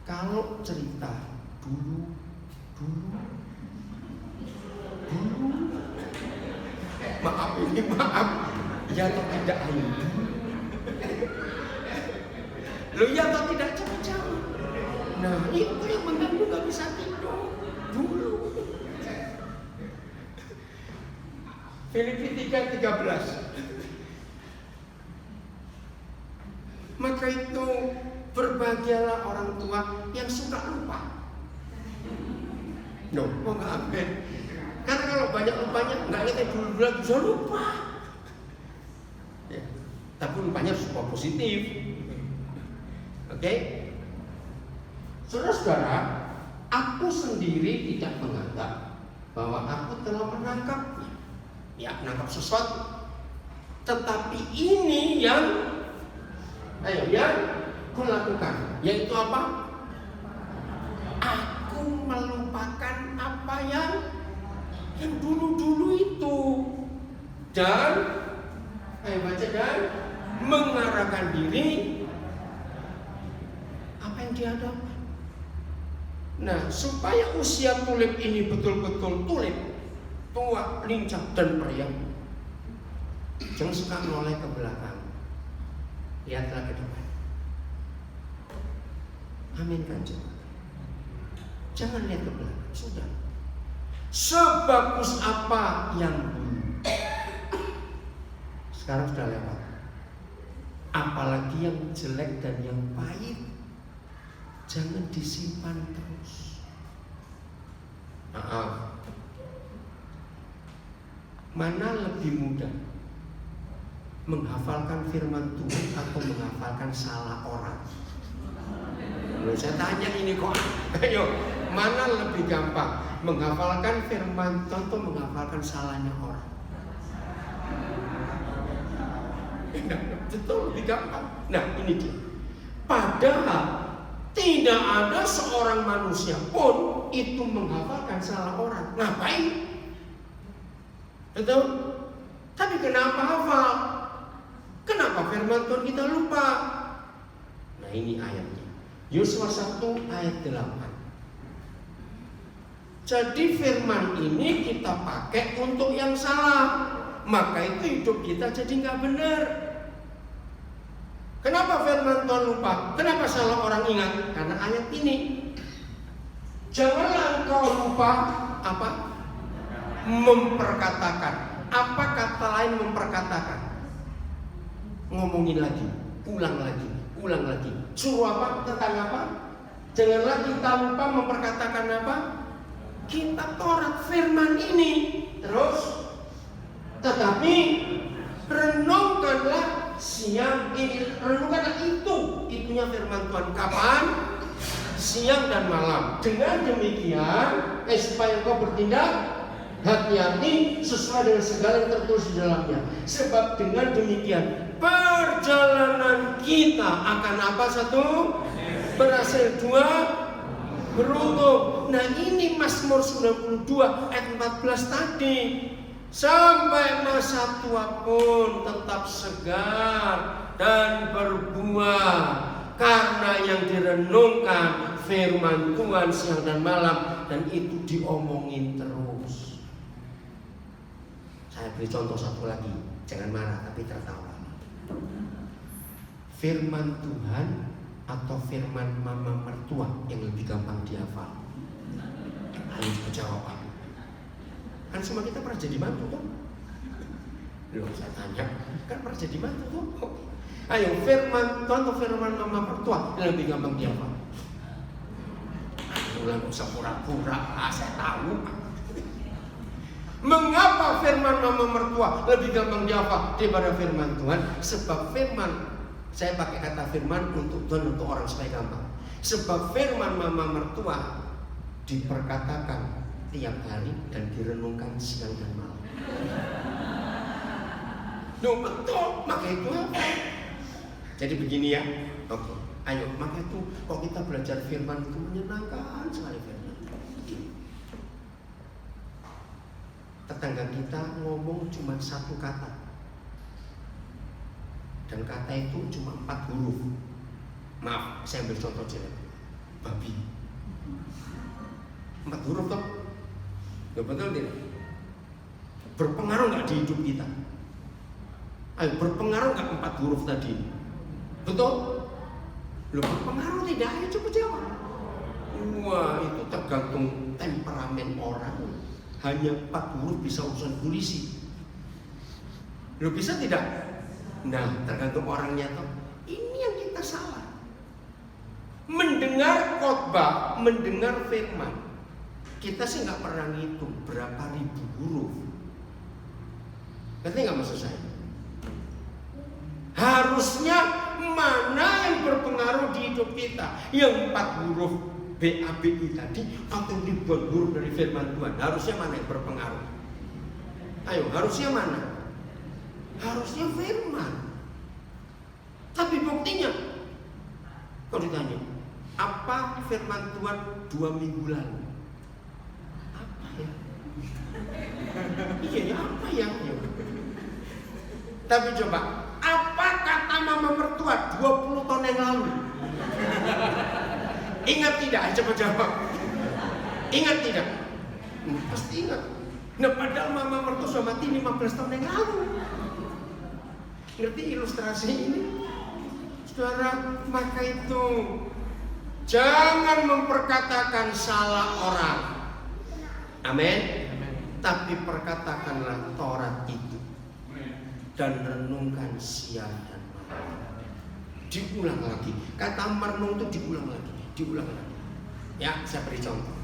Speaker 1: kalau cerita dulu maaf. Ya atau tidak ayo. Loh ya atau tidak jauh-jauh. Nah itu yang mengganggu gak bisa tidur dulu. Filipi 3:13. Maka itu berbahagialah orang tua yang suka lupa. No, nggak amin. Karena kalau banyak lupanya nggak lihat dulu lagi bisa lupa. Ya. Tapi lupanya super positif. Oke? Saudara-saudara, aku sendiri tidak menganggap bahwa aku telah menangkapnya. Ya, menangkap sesuatu. Tetapi ini yang kulakukan, yaitu apa? Aku melupakan apa yang dulu-dulu itu dan dan mengarahkan diri apa yang dihadapi. Nah, supaya usia tulip ini betul-betul tulip, tua, lincah dan meriah, jangan suka menoleh ke belakang. Lihatlah ke depan. Amin kan coba. Jangan lihat ke belakang. Sudah. Sebagus apa yang dulu, sekarang sudah lewat. Apalagi yang jelek dan yang pahit, jangan disimpan terus. Mana lebih mudah, menghafalkan firman Tuhan atau menghafalkan salah orang? Saya tanya ini kok, ayo, mana lebih gampang, menghafalkan firman Tuhan atau menghafalkan salahnya orang? Betul, lebih gampang. Nah ini dia. Padahal tidak ada seorang manusia pun itu menghafalkan salah orang. Ngapain? Betul? Tapi kenapa hafal? Kenapa firman Tuhan kita lupa? Nah ini ayatnya. Yosua 1 ayat 8. Jadi firman ini kita pakai untuk yang salah, maka itu hidup kita jadi nggak benar. Kenapa firman Tuhan lupa? Kenapa salah orang ingat? Karena ayat ini. Janganlah engkau lupa apa? Memperkatakan. Apa kata lain memperkatakan? Ngomongin lagi, ulang lagi. Suruh apa? Tentang apa? Janganlah kita lupa memperkatakan apa? Kitab Taurat, firman ini. Terus, tetapi renungkanlah siang ini. Renungkanlah itunya firman Tuhan. Kapan? Siang dan malam. Dengan demikian, supaya engkau bertindak hati-hati sesuai dengan segala yang tertulis di dalamnya. Sebab dengan demikian perjalanan kita akan apa? Satu, berhasil. Dua, beruntung. Nah ini Mazmur 92 ayat 14 tadi. Sampai masa tua pun tetap segar dan berbuah, karena yang direnungkan firman Tuhan siang dan malam, dan itu diomongin terus. Saya beri contoh satu lagi, jangan marah tapi tertawa. Firman Tuhan atau firman mama mertua yang lebih gampang dihafal? Ayo jawab. Kan semua kita pernah jadi mantu tuh. Loh saya tanya, kan pernah jadi mantu tuh. Ayo firman Tuhan atau firman mama mertua yang lebih gampang dihafal? Ayo nggak usah pura-pura, saya tahu. Mengapa firman mama mertua lebih gampang dihafal daripada firman Tuhan? Sebab firman, saya pakai kata firman untuk Tuhan, untuk orang supaya gampang. Sebab firman mama mertua diperkatakan tiap hari dan direnungkan siang dan malam. Loh betul, maka itu apa? Jadi begini ya, oke. Ayo, maka itu kalau kita belajar firman itu menyenangkan sekali firman. Tetangga kita ngomong cuma satu kata, dan kata itu cuma 4 huruf. Maaf, saya ambil contoh jelek. Babi. 4 huruf toh? Gak betul tidak? Berpengaruh nggak di hidup kita? Ayo, berpengaruh nggak 4 huruf tadi? Betul? Loh, berpengaruh tidak? Ayo coba jawab. Wah, itu tergantung temperamen orang. Hanya 4 huruf bisa urusan polisi. Loh, bisa tidak? Nah, tergantung orangnya toh. Ini yang kita salah. Mendengar khotbah, mendengar firman, kita sih nggak pernah ngitung berapa ribu huruf. Ngerti nggak maksud saya? Harusnya mana yang berpengaruh di hidup kita? Yang 4 huruf BABI tadi atau ribuan huruf dari firman Tuhan? Harusnya mana yang berpengaruh? Ayo, harusnya mana? Harusnya firman. Tapi buktinya, kalau ditanya, apa firman Tuhan 2 minggu lalu? Apa ya? Iya ya, apa ya? Tapi coba, apa kata mama mertua 20 tahun yang lalu? Ingat tidak? Coba jawab. Ingat tidak? Pasti ingat. Nah, padahal mama mertua sudah mati 15 tahun yang lalu. Ngerti ilustrasi ini? Saudara, maka itu jangan memperkatakan salah orang. Amin. Tapi perkatakanlah Taurat itu dan renungkan siang dan malam. Diulang lagi. Kata merenung itu diulang lagi. Ya, saya beri contoh.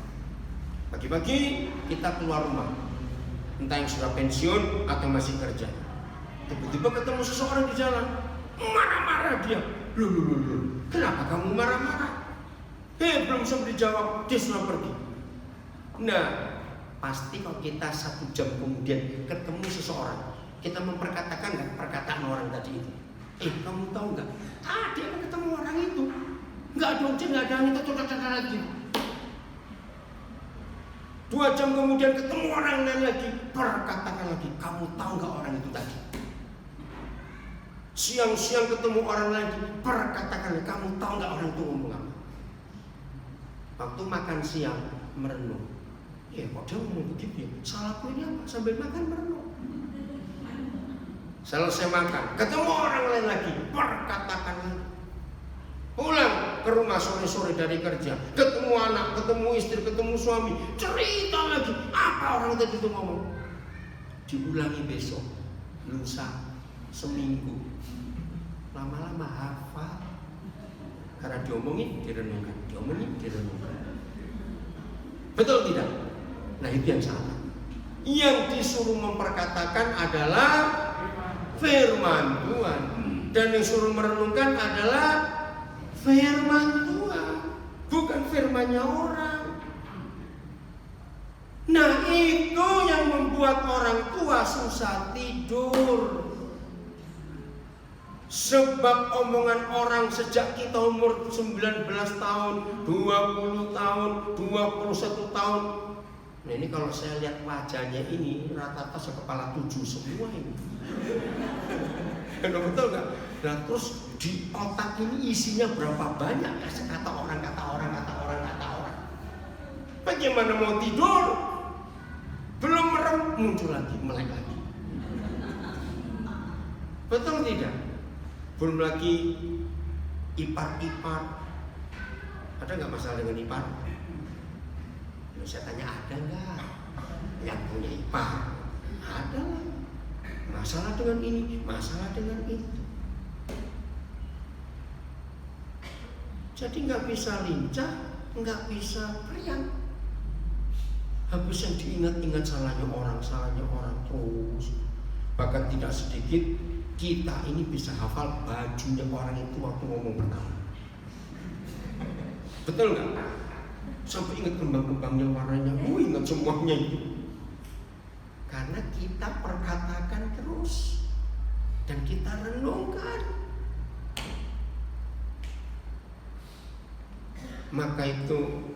Speaker 1: Pagi-pagi kita keluar rumah, entah yang sudah pensiun atau masih kerja. Tiba-tiba ketemu seseorang di jalan, marah-marah dia. Loh, kenapa kamu marah-marah? Belum sempat dijawab, dia sudah pergi. Nah, pasti kalau kita 1 jam kemudian ketemu seseorang, kita memperkatakan nggak perkataan orang tadi itu? Kamu tahu nggak? Tadi aku ketemu orang itu, nggak ada hujan, nggak ada angin, kita lagi. 2 jam kemudian ketemu orang lain lagi, perkatakan lagi, kamu tahu nggak orang itu tadi? Siang-siang ketemu orang lagi, perkatakan, kamu tahu nggak orang itu ngomong apa? Waktu makan siang merenung, kok dia ngomong begitu ya? Salahku ini apa? Sambil makan merenung. Selesai makan, ketemu orang lain lagi, perkatakan lagi. Pulang ke rumah sore-sore dari kerja, ketemu anak, ketemu istri, ketemu suami, cerita lagi, apa orang tadi itu ngomong? Diulangi besok, lusa, seminggu. Lama-lama hafal. Karena diomongin, direnungkan. Betul tidak? Nah, itu yang salah. Yang disuruh memperkatakan adalah firman Tuhan, dan yang disuruh merenungkan adalah firman Tuhan, bukan firmannya orang. Nah, itu yang membuat orang tua susah tidur. Sebab omongan orang sejak kita umur 19 tahun, 20 tahun, 21 tahun. Nah, ini kalau saya lihat wajahnya ini rata-rata sekepala 7 semua ini. Betul nggak? Nah, terus di otak ini isinya berapa banyak ya? Kata orang. Bagaimana mau tidur? Belum merem, muncul lagi, melek lagi. Betul tidak? Belum lagi ipar. Ada nggak masalah dengan ipar? Saya tanya, ada nggak yang punya ipar? Ada lah. Masalah dengan ini, masalah dengan itu. Jadi nggak bisa lincah, nggak bisa periang. Habis yang diingat-ingat salahnya orang terus. Bahkan tidak sedikit kita ini bisa hafal bajunya orang itu waktu ngomong pertama. Betul nggak? Sampai ingat kembang-kembangnya, warnanya, ingat semuanya itu. Karena kita perkatakan terus dan kita renungkan. Maka itu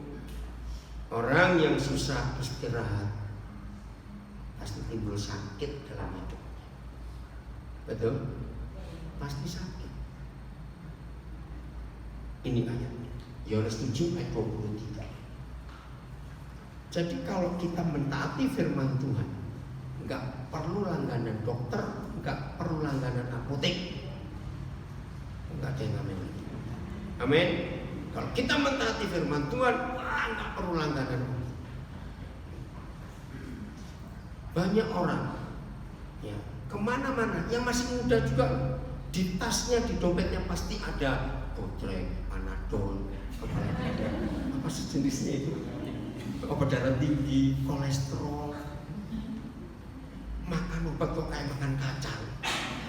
Speaker 1: orang yang susah istirahat pasti timbul sakit dalam hidupnya. Betul? Pasti sakit. Ini ayatnya, Yohanes 7 ayat 23. Jadi kalau kita mentaati firman Tuhan, nggak perlu langganan dokter, nggak perlu langganan apotek, nggak ada yang ngamen lagi. Amin. Kalau kita mentaati firman Tuhan, nggak perlu langganan. Banyak orang ya kemana-mana yang masih muda juga, di tasnya, di dompetnya pasti ada Botrek, Panadol, apa sejenisnya itu, obat darah tinggi, kolesterol. Makan obat kok kayak makan kacang,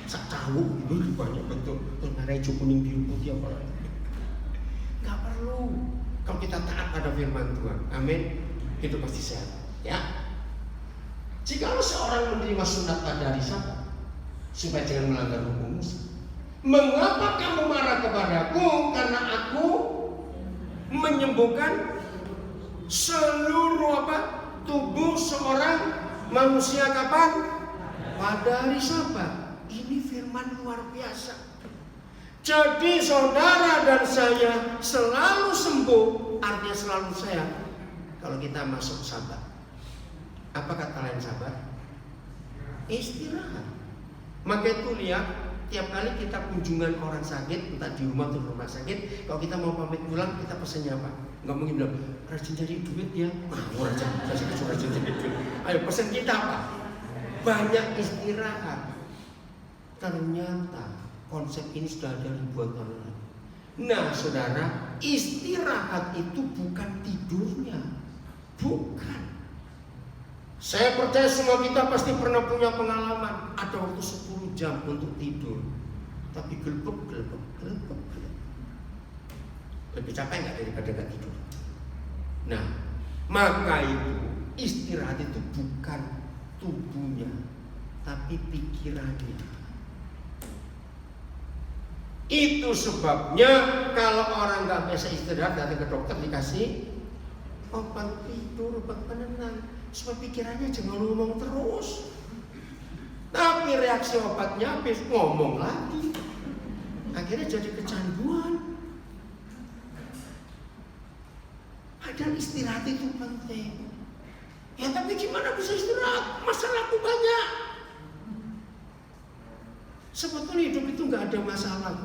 Speaker 1: sak tahu itu banyak betul, warna hijau, kuning, biru, putih apa lagi. Nggak perlu. Kalau kita taat pada firman Tuhan, amin, itu pasti sehat. Ya. Jika seorang menerima sunat pada hari Sabat, supaya jangan melanggar hukum Musa. Mengapa kamu marah kepadaku? Karena aku menyembuhkan seluruh tubuh seorang manusia kapan? Pada hari Sabat. Ini firman luar biasa. Jadi saudara dan saya selalu sembuh, artinya selalu sehat kalau kita masuk Sabat. Apa kata lain Sabat? Istirahat. Maka itu lihat, tiap kali kita kunjungan orang sakit, entah di rumah atau di rumah sakit, kalau kita mau pamit pulang, kita pesennya apa? Nggak mungkin bilang, rajin cari duit ya. Rajin cari duit. Ayo pesen kita apa? Banyak istirahat. Ternyata konsep ini sudah ada ribuan tahun lalu. Nah saudara, istirahat itu bukan tidurnya. Bukan. Saya percaya semua kita pasti pernah punya pengalaman. Ada waktu 10 jam untuk tidur, tapi gelap. Lebih capek nggak daripada nggak tidur? Nah, maka itu istirahat itu bukan tubuhnya, tapi pikirannya. Itu sebabnya kalau orang nggak biasa istirahat, datang ke dokter dikasih obat tidur, obat penenang, supaya pikirannya jangan ngomong terus. Tapi reaksi obatnya habis, ngomong lagi. Akhirnya jadi kecanduan. Padahal istirahat itu penting. Ya tapi gimana bisa istirahat? Masalahku banyak. Sebetulnya hidup itu nggak ada masalah.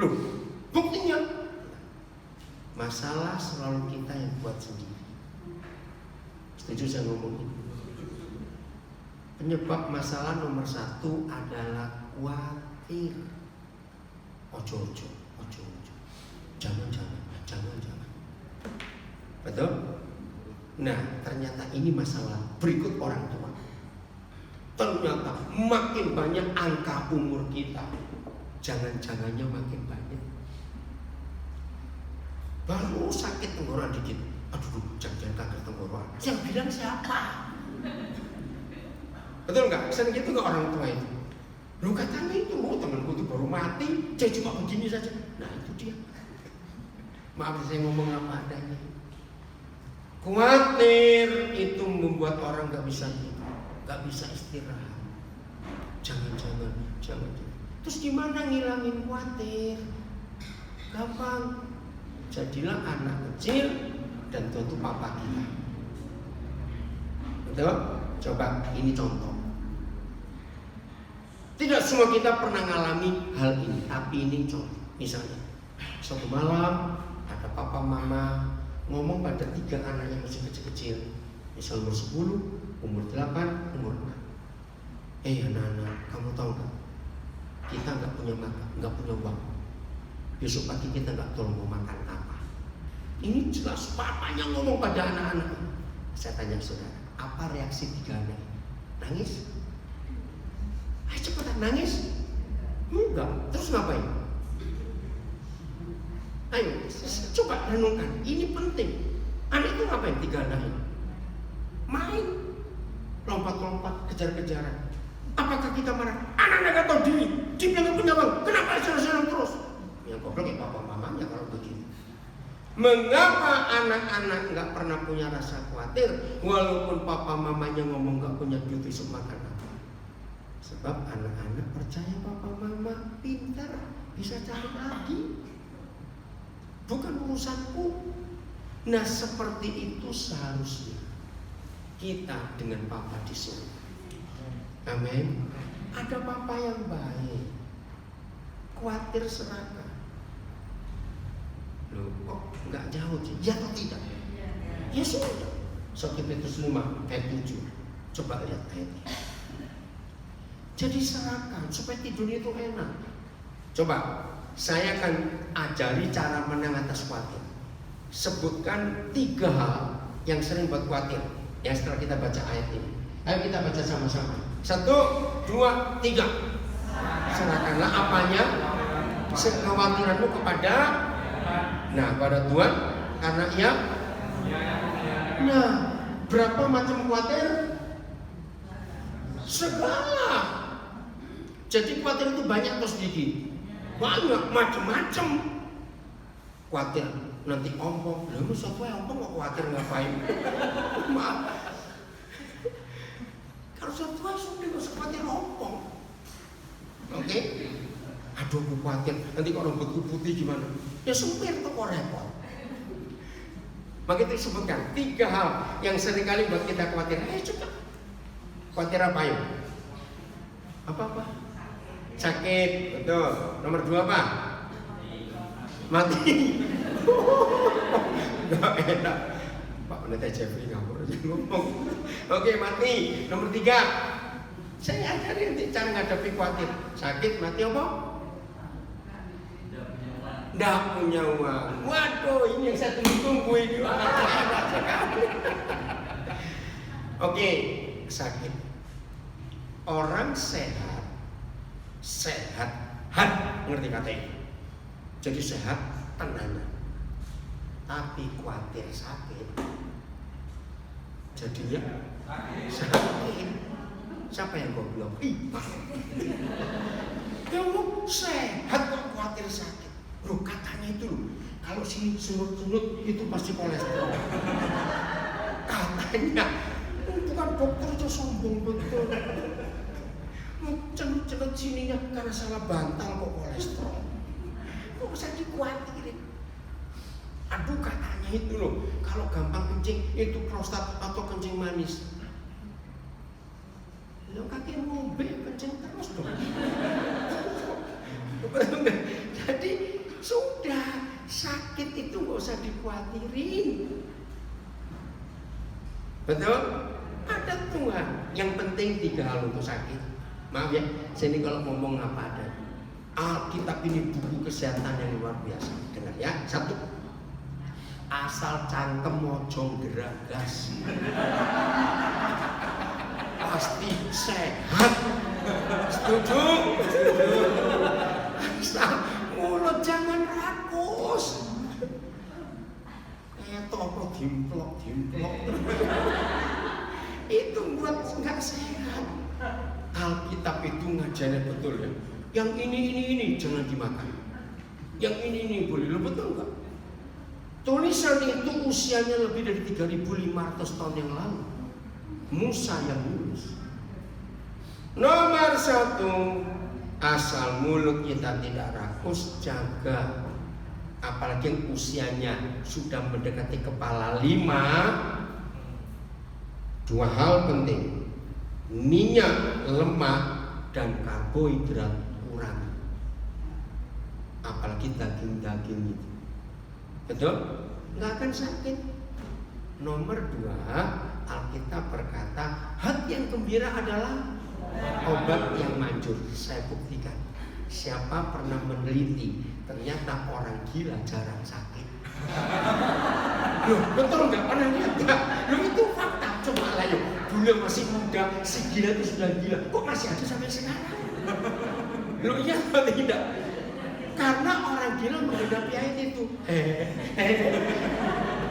Speaker 1: Loh, buktinya masalah selalu kita yang buat sendiri. Setuju saya ngomong ini? Penyebab masalah nomor 1 adalah khawatir. Ojo. Jangan. Betul? Nah, ternyata ini masalah berikut orang tua. Ternyata makin banyak angka umur kita, jangan-jangannya makin banyak. Baru sakit tenggorokan dikit, aduh, jangan kanker tenggorokan. Yang bilang siapa? Betul nggak? Sering gitu nggak orang tua itu? Lu katanya itu, temanku itu baru mati, dia cuma begini saja. Nah itu dia. Maaf saya ngomong apa adanya. Khawatir itu membuat orang nggak bisa tidur, nggak bisa istirahat. Jangan. Terus gimana ngilangin khawatir? Gampang. Jadilah anak kecil dan tentu papa kita. Betul? Coba ini contoh. Tidak semua kita pernah mengalami hal ini, tapi ini contoh. Misalnya, suatu malam ada papa mama ngomong pada 3 anak yang masih kecil-kecil. Misal umur 10, umur 8, umur 6. Anak-anak, kamu tahu nggak? Kita nggak punya makan, nggak punya uang. Besok pagi kita nggak tahu mau makan apa. Ini jelas papanya ngomong pada anak-anak. Saya tanya saudara, apa reaksi 3 anak? Nangis? Ayo cepetan nangis? Enggak. Terus ngapain? Ayo, coba renungkan. Ini penting. Anak itu ngapain 3 anak ini? Main, lompat-lompat, kejar-kejaran. Apakah kita marah? Anak-anak gak tahu diri, dia nggak punya uang. Kenapa senang-senang terus? Yang goblok ya papa mamanya kalau begitu. Mengapa anak-anak nggak pernah punya rasa khawatir walaupun papa mamanya ngomong nggak punya duit besok makan apa? Sebab anak-anak percaya papa mama pintar, bisa cari lagi. Bukan urusanku. Nah seperti itu seharusnya kita dengan papa di surga. Amin. Ada papa yang baik, khawatir serakah. Loh, kok nggak jauh sih? Ya atau tidak? Ya sudah. 1 Petrus 5 ayat 7. Coba lihat ayatnya. Jadi serahkan supaya tidurnya itu enak. Coba, saya akan ajari cara mengatasi khawatir. Sebutkan 3 hal yang sering buat khawatir. Yang setelah kita baca ayat ini. Ayo kita baca sama-sama. 1, 2, 3. Serahkanlah apanya? Kekhawatiranmu kepada Tuhan, karena Ia. Nah, berapa macam khawatir? Segala. Jadi khawatir itu banyak atau sedikit? Banyak, macam-macam. Khawatir nanti ompong. Lalu satu ompong kok khawatir ngapain? Maaf. Kalau satu sudah nggak usah khawatir ompong. Oke? Aduh, aku khawatir nanti kalau rambutku putih gimana? Ya supir tuh kok repot. Maka itu disebutkan 3 hal yang seringkali buat kita khawatir. Coba. Khawatir apa ya? Apa? Sakit, betul. Nomor 2 apa? Mati. Gak enak. Pak Pendeta Jeffrey ngawur aja ngomong. Oke, mati. Nomor 3. Saya ajarin nanti cara menghadapi khawatir. Sakit, mati apa? Nggak punya uang. Waduh, ini yang saya tunggu-tunggu ini. Oke, sakit. Orang sehat, ngerti katanya? Jadi sehat, tenang. Tapi khawatir sakit, jadinya sakit. Siapa yang goblok? Kamu sehat kok khawatir sakit. Loh, katanya itu loh, kalau sini sunut-sunut itu pasti kolesterol. Katanya, bukan dokter itu sombong betul. Celut-celut sininya karena salah bantal kok kolesterol. Kok usah dikhawatirin. Aduh, katanya itu loh, kalau gampang kencing itu prostat atau kencing manis. Lo kaki mobil kencing terus dong. Jadi sudah, sakit itu gak usah dikhawatirin. Betul? Ada Tuhan. Yang penting 3 hal untuk sakit. Maaf ya, sini kalau ngomong apa ada. Alkitab ini buku kesehatan yang luar biasa. Dengar ya. 1. Asal cangkem mojong geragas. Pasti sehat. Setuju? Asal mulut jangan rakus. Toko dimplok. Itu buat nggak sehat. Alkitab itu ngajarnya betul ya. Yang ini jangan dimakan. Yang ini boleh. Lo betul nggak? Tulisan itu usianya lebih dari 3.500 tahun yang lalu. Musa yang nulis. Nomor 1, asal mulut kita tidak rakus, jaga. Apalagi yang usianya sudah mendekati kepala 5. 2 hal penting. Minyak, lemak, dan karbohidrat kurang. Apalagi daging-daging itu. Betul? Nggak akan sakit. Nomor 2, Alkitab berkata hati yang gembira adalah obat yang manjur. Saya buktikan. Siapa pernah meneliti, ternyata orang gila jarang sakit. Loh, betul nggak? Pernah lihat nggak? Loh, itu fakta. Coba lah yuk. Dulu masih muda, si gila itu sudah gila. Kok masih ada sampai sekarang? Loh, iya atau tidak? Karena orang gila menghadapi ayat itu.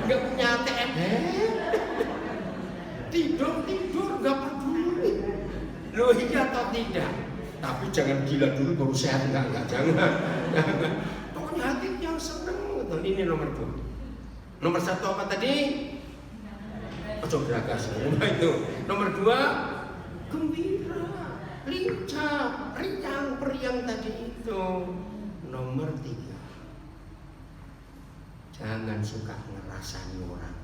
Speaker 1: Nggak punya ATM. Tidur, nggak peduli. Loh, iya atau tidak? Tapi jangan gila dulu baru sehat, enggak, jangan. Pokoknya hati yang seneng. Ini nomor 2. Nomor 1 apa tadi? Ojo geragas. Itu. Nomor 2, gembira, lincah, riang, periang tadi itu. Nomor 3, jangan suka ngerasani orang.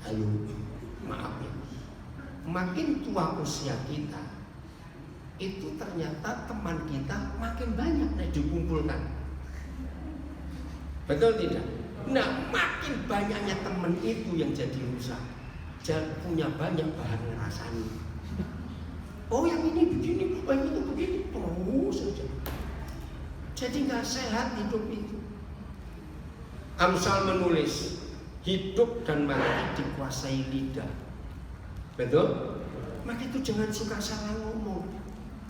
Speaker 1: Ayo, maaf ya. makin tua usia kita, itu ternyata teman kita makin banyak dikumpulkan. Betul tidak? Nah, makin banyaknya teman itu yang jadi rusak. Jangan punya banyak bahan ngerasani. Oh, yang ini begini, yang itu begini, terus saja. Jadi nggak sehat hidup itu. Amsal menulis, hidup dan mati dikuasai lidah. Betul? Maka itu jangan suka salah ngomong.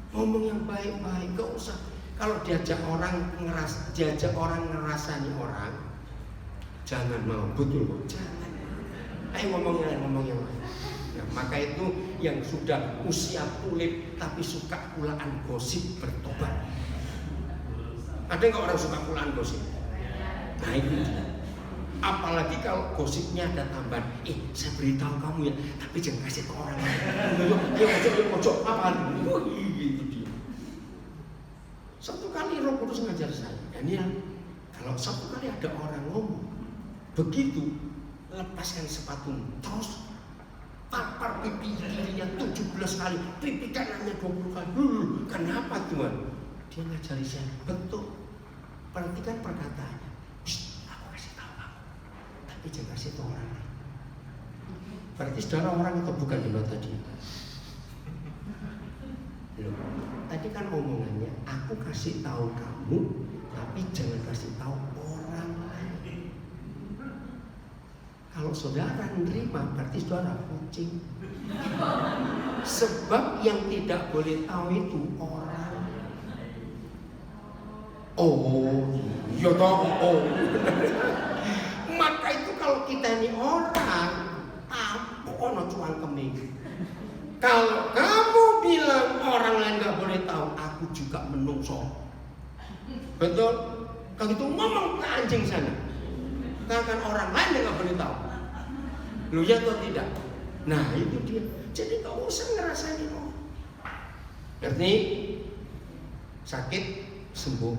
Speaker 1: Ngomong yang baik-baik, gak usah. Kalau diajak orang ngerasani orang, jangan mau. Betul kok, jangan. Ayo ngomong yang lain. Nah, maka itu yang sudah usia tulip tapi suka kulaan gosip bertobat. Ada nggak orang suka kulaan gosip? Nah itu dia. Apalagi kalau gosipnya ada tambahan, saya beritahu kamu ya, tapi jangan kasih ke orang lain. Ojo, apa gitu dia. Satu kali Roh Kudus ngajar saya, Daniel, kalau satu kali ada orang ngomong begitu, lepaskan sepatumu, terus tampar pipi kirinya 17 kali, pipi kanannya 20 kali. Kenapa Tuhan? Dia ngajari saya, betul. Perhatikan perkataannya. Aku kasih tahu kamu, tapi jangan kasih tahu orang lain. Berarti saudara orang atau bukan dulu tadi? Loh, tadi kan omongannya, aku kasih tahu kamu, tapi jangan kasih tahu orang lain. Kalau saudara menerima, berarti saudara kucing. Sebab yang tidak boleh tahu itu orang. Oh, ya tahu. Oh. Maka itu kalau kita ini orang, apa ono cuan keming. Kalau kamu bilang orang lain nggak boleh tahu, aku juga menungso. Betul? Kalau itu ngomong ke anjing sana, katakan orang lain yang nggak boleh tahu. Lu ya atau tidak? Nah itu dia. Jadi nggak usah ngerasain orang. Ngerti? Sakit sembuh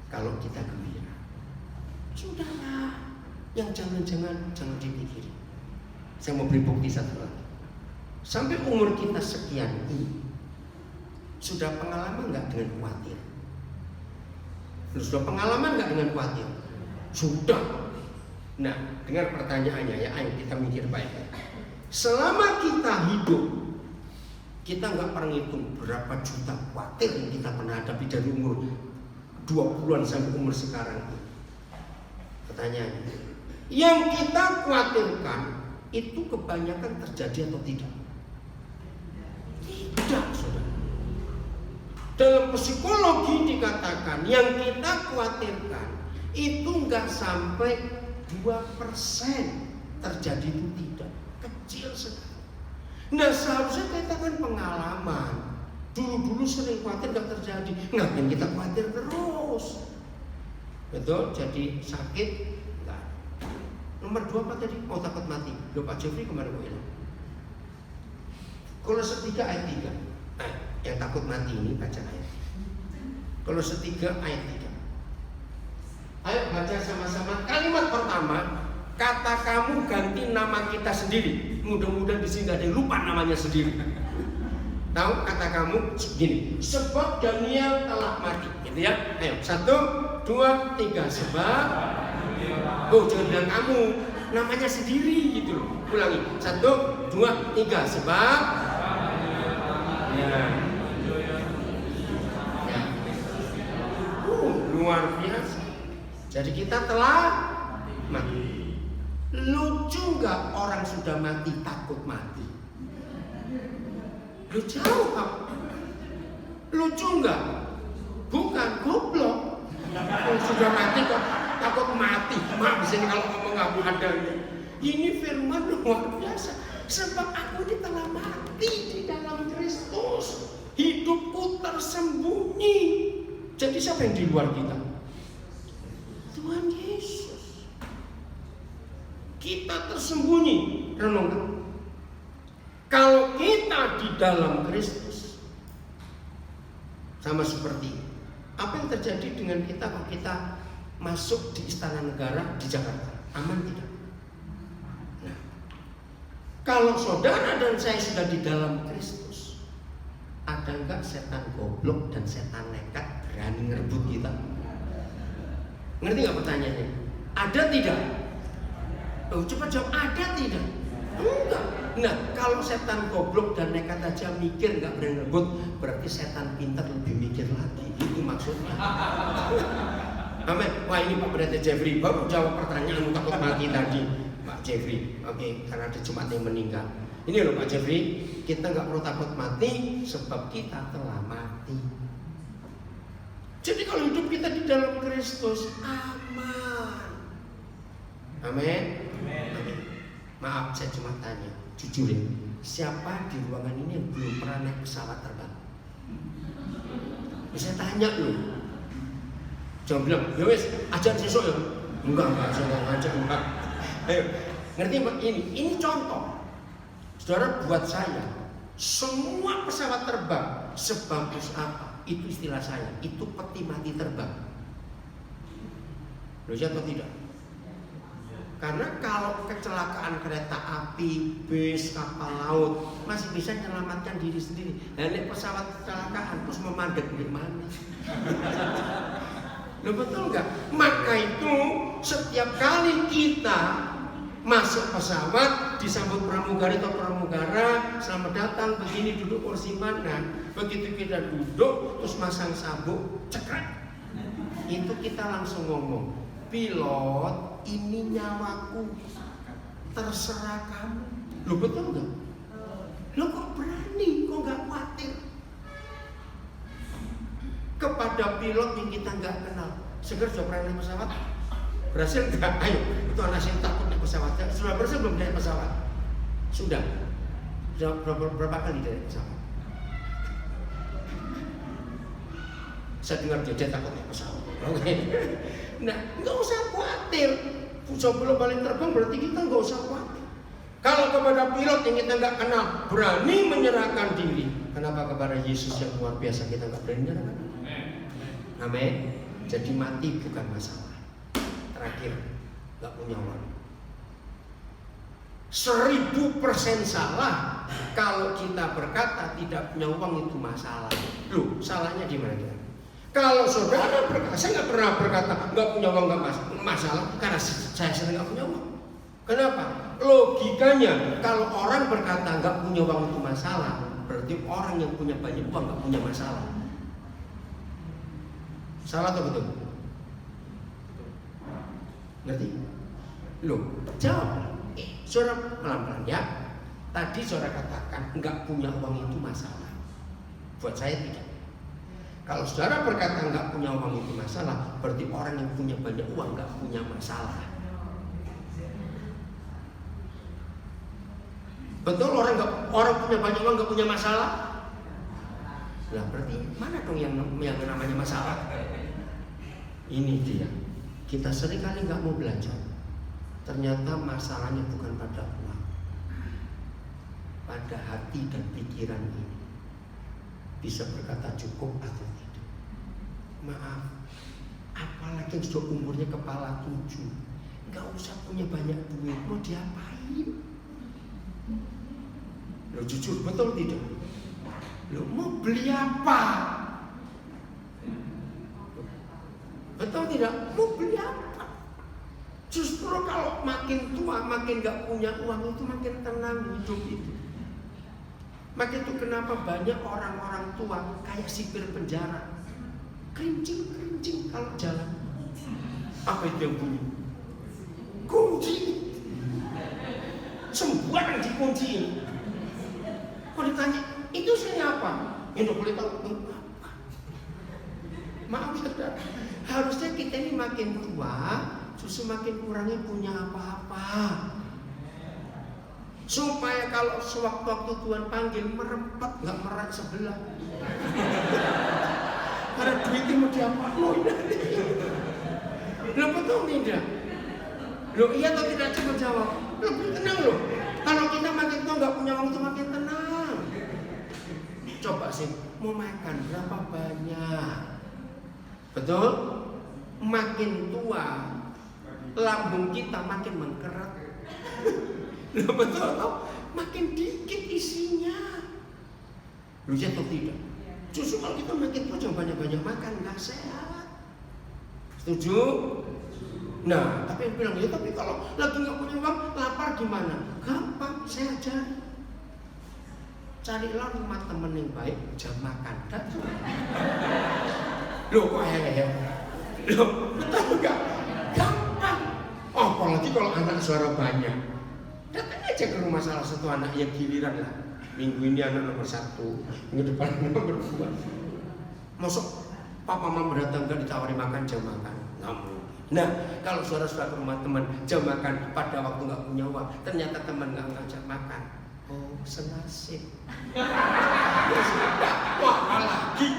Speaker 1: kalau kita gembira. Sudahlah. Yang jangan dipikiri. Saya mau beri bukti satu lagi. Sampai umur kita sekian ini, sudah pengalaman nggak dengan khawatir? Sudah pengalaman nggak dengan khawatir? Sudah. Nah, dengar pertanyaannya ya, ayo kita mikir baik-baik. Selama kita hidup, kita nggak pernah hitung berapa juta khawatir yang kita pernah hadapi dari umur 20-an sampai umur sekarang. Pertanyaannya, yang kita khawatirkan itu kebanyakan terjadi atau tidak? Tidak, saudara. Dalam psikologi dikatakan yang kita khawatirkan itu nggak sampai 2% terjadi, itu tidak, kecil sekali. Nah seharusnya kita kan pengalaman, dulu sering khawatir nggak terjadi, ngapain kita khawatir terus? Betul, jadi sakit enggak. Nomor 2 apa tadi? Mau takut mati. Loh Pak Jeffrey kemana kok hilang? Kolose 3 ayat 3. Nah, yang takut mati ini baca ayat. Kolose 3 ayat 3. Ayo baca sama-sama. Kalimat pertama, kata kamu ganti nama kita sendiri. Mudah-mudahan di sini ada yang lupa namanya sendiri. Tahu kata kamu gini, sebab Daniel telah mati, gitu ya. Ayo 1, 2, 3. Sebab, jangan bilang kamu, namanya sendiri gitu loh. Ulangi, 1, 2, 3. Sebab, ya. Luar biasa. Jadi kita telah mati. Lucu nggak orang sudah mati takut mati? Lu jauh kamu. Lucu nggak? Bukan, goblok. Kalau sudah mati kok takut mati. Maaf di sini kalau ngomong nggak adanya. Ini firman luar biasa. Sebab aku ini telah mati di dalam Kristus. Hidupku tersembunyi. Jadi siapa yang di luar kita? Tuhan Yesus. Kita tersembunyi. Renungkan. Kalau kita di dalam Kristus, sama seperti apa yang terjadi dengan kita kalau kita masuk di Istana Negara di Jakarta? Aman tidak? Nah, Kalau saudara dan saya sudah di dalam Kristus, ada enggak setan goblok dan setan nekat berani ngerebut kita? Ngerti nggak pertanyaannya? Ada tidak? Oh, coba jawab, ada tidak? Enggak. Nah, kalau setan goblok dan nekat aja mikir nggak berani ngerebut, berarti setan pintar lebih mikir lagi. Itu maksudnya. Amin. Wah, ini Pak Pendeta Jeffrey baru jawab pertanyaan takut mati tadi. Pak Jeffrey, oke, karena ada jemaat yang meninggal. Ini loh Pak Jeffrey, kita nggak perlu takut mati sebab kita telah mati. Jadi kalau hidup kita di dalam Kristus aman. Amin. Amin. Maaf, saya cuma tanya, jujur ya, siapa di ruangan ini yang belum pernah naik pesawat terbang? Bisa tanya loh. Jangan bilang, ya wes, ajan sesuk ya. Enggak, saya nggak ngajak, enggak. Ayo, ngerti Pak? Ini contoh. Saudara, buat saya, semua pesawat terbang sebagus apa? Itu istilah saya, itu peti mati terbang. Loh, atau tidak? Karena kalau kecelakaan kereta api, bis, kapal laut masih bisa menyelamatkan diri sendiri. Dan pesawat kecelakaan terus memandek di mana? Loh, betul nggak? Maka itu setiap kali kita masuk pesawat disambut pramugari atau pramugara, selamat datang, begini duduk kursi mana. Begitu kita duduk terus masang sabuk, cekrek, itu kita langsung ngomong, pilot, ini nyawaku, terserah kamu. Loh, betul nggak? Loh, kok berani, kok nggak khawatir? Kepada pilot yang kita nggak kenal. Seger sudah pernah naik pesawat? Berhasil nggak? Ayo, itu anak saya takut naik pesawat. Sudah berhasil belum naik pesawat? Sudah. Sudah berapa kali naik pesawat? Saya dengar dia takut naik pesawat. Oke. Nah, nggak usah khawatir. Sebelum balik terbang berarti kita nggak usah khawatir. Kalau kepada pilot yang kita nggak kenal berani menyerahkan diri, kenapa kepada Yesus yang luar biasa kita nggak berani menyerahkan diri? Amin. Jadi mati bukan masalah. Terakhir, nggak punya uang. 1000% salah kalau kita berkata tidak punya uang itu masalah. Loh, salahnya di mana? Kalau saudara berkata, saya nggak pernah berkata nggak punya uang nggak masalah, karena saya sering nggak punya uang. Kenapa? Logikanya, kalau orang berkata nggak punya uang itu masalah, berarti orang yang punya banyak uang nggak punya masalah. Salah atau betul? Ngerti? Loh, jawab. Saudara pelan-pelan ya. Tadi saudara katakan nggak punya uang itu masalah. Buat saya tidak. Kalau saudara berkata nggak punya uang itu masalah, berarti orang yang punya banyak uang nggak punya masalah. Betul, orang punya banyak uang nggak punya masalah? Nah, berarti mana dong yang namanya masalah? Ini dia. Kita seringkali nggak mau belajar. Ternyata masalahnya bukan pada uang, pada hati dan pikiran ini. Bisa berkata cukup atau tidak. Maaf, apalagi yang sudah umurnya kepala 7, nggak usah punya banyak duit, mau diapain? Lo jujur, betul tidak? Lo mau beli apa? Betul tidak? Mau beli apa? Justru kalau makin tua, makin gak punya uang itu makin tenang hidup itu. Maka itu kenapa banyak orang-orang tua kayak sipir penjara, kerincing kalau jalan. Apa itu yang bunyi? Kunci. Sembarang dikunci. Kok ditanya, itu saya apa? Yang boleh tahu apa? Maaf saudara, harusnya kita ini makin tua, justru makin kurangnya punya apa-apa. Supaya kalau sewaktu-waktu Tuhan panggil merempet, nggak merat sebelah. Karena duitnya mau diapain? Lo betul tidak? Lo iya atau tidak? Coba jawab. Lebih tenang loh. Kalau kita makin tua nggak punya uang itu makin tenang. Coba sih, mau makan berapa banyak? Betul? Makin tua, lambung kita makin mengkeret. Betul toh? makin dikit isinya. Lu atau tidak? Justru kalau kita makin tua jangan banyak-banyak makan, nggak sehat. Setuju? Nah, tapi yang bilang, ya tapi kalau lagi nggak punya uang, lapar gimana? Gampang, saya ajari. Carilah rumah teman yang baik, jam makan. Loh kok ya? Loh, betul nggak? Gampang. Oh, apalagi kalau anak saudara banyak. Datang aja ke rumah salah satu anak yang giliran lah. Minggu ini anak nomor 1, minggu depan nomor 2. Masuk papa mama datang nggak ditawari makan, jam makan. Nggak. Nah, kalau saudara-saudara ke rumah teman jam makan pada waktu nggak punya uang, ternyata teman nggak ngajak makan. Oh, senasib. Ya sudah, wah lagi.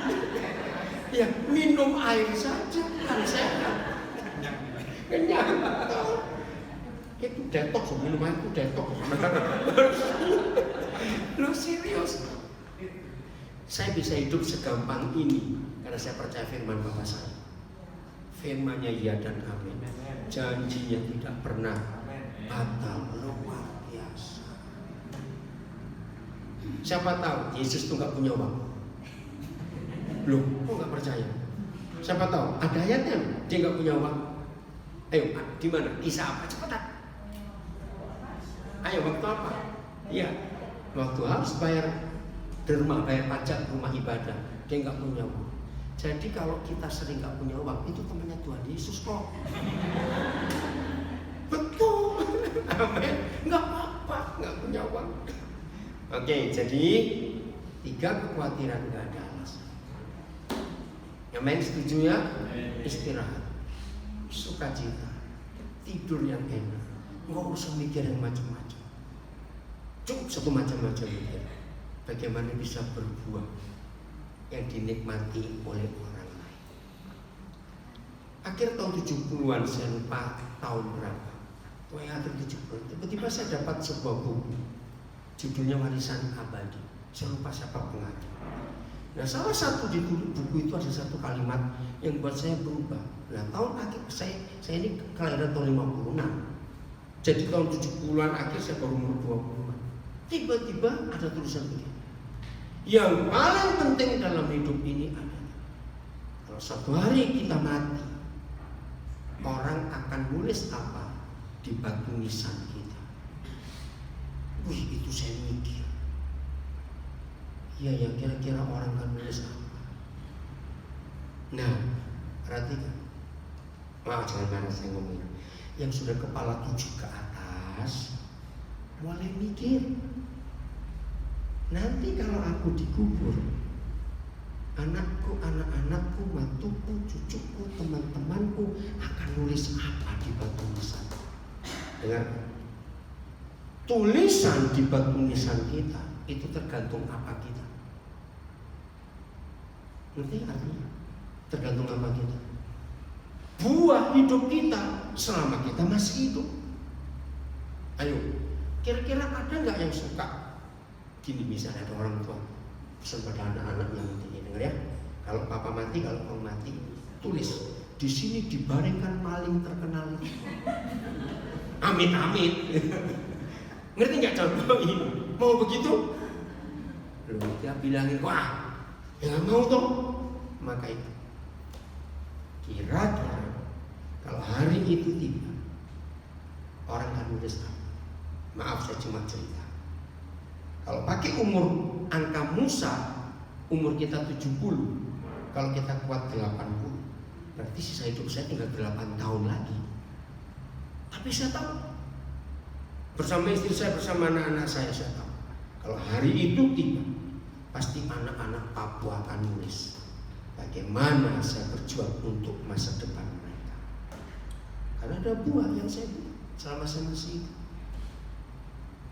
Speaker 1: Ya minum air saja kan sehat. Kenyang. Itu detox, minum air itu detox. Lo serius? Saya bisa hidup segampang ini karena saya percaya firman Bapa saya. Firman-Nya ya dan amin. Janjinya tidak pernah batal, luar biasa. Siapa tahu Yesus itu nggak punya uang? Loh, kok nggak percaya? Siapa tahu ada ayatnya dia nggak punya uang? Ayo, di mana? Kisah apa? Cepetan. Ayo, waktu apa? Iya, waktu harus bayar derma, bayar pajak rumah ibadah, dia nggak punya uang. Jadi kalau kita sering nggak punya uang, itu temannya Tuhan Yesus kok. Betul, amin. Nggak apa-apa, nggak punya uang. Oke, jadi 3 kekhawatiran nggak ada alasan. Amin, setuju ya? Istirahat, sukacita, tidur yang enak, nggak usah mikir yang macam-macam. Cukup satu macam-macam mikir. Bagaimana bisa berbuah yang dinikmati oleh orang lain. Akhir tahun 70-an, saya lupa tahun berapa. Akhir 70-an, tiba-tiba saya dapat sebuah buku. Judulnya Warisan Abadi. Saya lupa siapa pengarang. Nah, salah satu di buku itu ada satu kalimat yang buat saya berubah. Nah, tahun akhir saya ini kelahiran tahun 56. Jadi tahun 70-an akhir saya baru umur 20-an. Tiba-tiba ada tulisan begini. Yang paling penting dalam hidup ini adalah kalau suatu hari kita mati, orang akan nulis apa di batu nisan kita. Wih, itu saya mikir. Iya ya, kira-kira orang akan nulis apa? Nah, perhatikan. Wah, jangan marah saya ngomong. Yang sudah kepala 7 ke atas, mulai mikir. Nanti kalau aku dikubur, anakku, anak-anakku, mantuku, cucuku, teman-temanku akan nulis apa di batu nisan. Dengar, tulisan di batu nisan kita itu tergantung apa kita. Ngerti artinya? Tergantung apa kita. Buah hidup kita selama kita masih hidup. Ayo, kira-kira ada nggak yang suka? Gini, misalnya ada orang tua pesan pada anak-anaknya nanti, dengar ya. Kalau papa mati, kalau kamu mati, tulis di sini dibaringkan maling terkenal itu. Amin amin. Ngerti nggak contoh ini? Mau begitu? Lalu dia bilangin, wah, ya nggak mau tuh. Maka itu, kira-kira kalau hari itu tiba, orang akan nulis apa? Maaf, saya cuma cerita. Kalau pakai umur angka Musa, umur kita 70, kalau kita kuat 80, berarti sisa hidup saya tinggal 8 tahun lagi. Tapi saya tahu, bersama istri saya, bersama anak-anak saya tahu, kalau hari itu tiba, pasti anak-anak Papua akan nulis bagaimana saya berjuang untuk masa depan mereka. Karena ada buah yang saya buat selama saya masih hidup.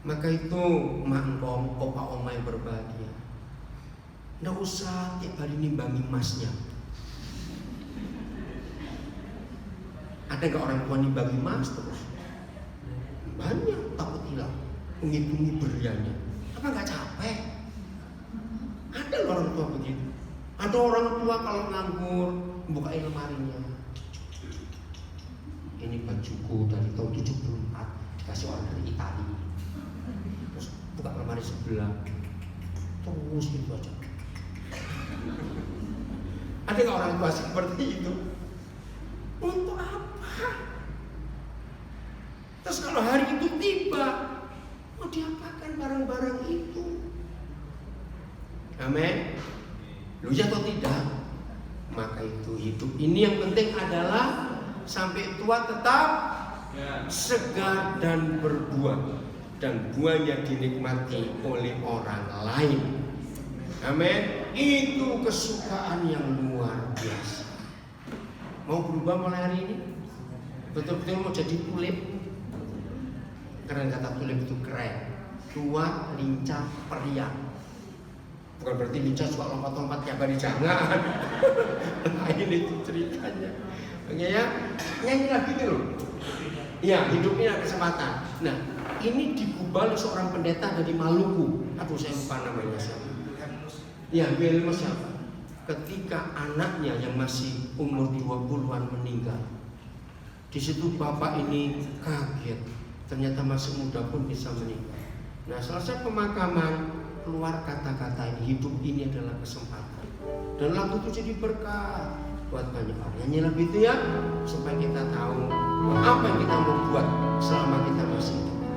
Speaker 1: Maka itu mangkong, opa oma yang berbahagia, nggak usah tiap hari nimbangi emasnya. Ada nggak orang tua nimbangi emas terus? Banyak, takut hilang, menghitungi beriannya. Apa nggak capek? Ada orang tua begitu. Ada orang tua kalau nganggur bukain lemarinya. Ini bajuku dari tahun 74 dikasih orang dari Italia. buka lemari sebelah, terus gitu aja. Ada nggak orang tua seperti itu? Untuk apa? Terus kalau hari itu tiba, mau diapakan barang-barang itu? Amin. Lu ya atau tidak? Maka itu hidup ini yang penting adalah sampai tua tetap segar dan berbuah, dan buahnya dinikmati oleh orang lain. Amin. Itu kesukaan yang luar biasa. Mau berubah mulai hari ini? Betul-betul mau jadi tulip? Karena kata tulip itu keren, tua, lincah, periang. Bukan berarti lincah suka lompat-lompat tiap hari, jangan. Lain itu ceritanya. Oke ya, nyanyi lagi dulu. Ya, hidup ini ada kesempatan. Nah, ini digubal seorang pendeta dari Maluku. Aduh, saya lupa namanya siapa. Ya, Wilmus siapa? Ketika anaknya yang masih umur 20-an meninggal, di situ bapak ini kaget. Ternyata masih muda pun bisa meninggal. Nah, selesai pemakaman, keluar kata-kata ini, hidup ini adalah kesempatan. Dan lagu itu jadi berkah buat banyak orang. Nyanyi lagu itu ya, supaya kita tahu apa yang kita mau buat selama kita masih hidup.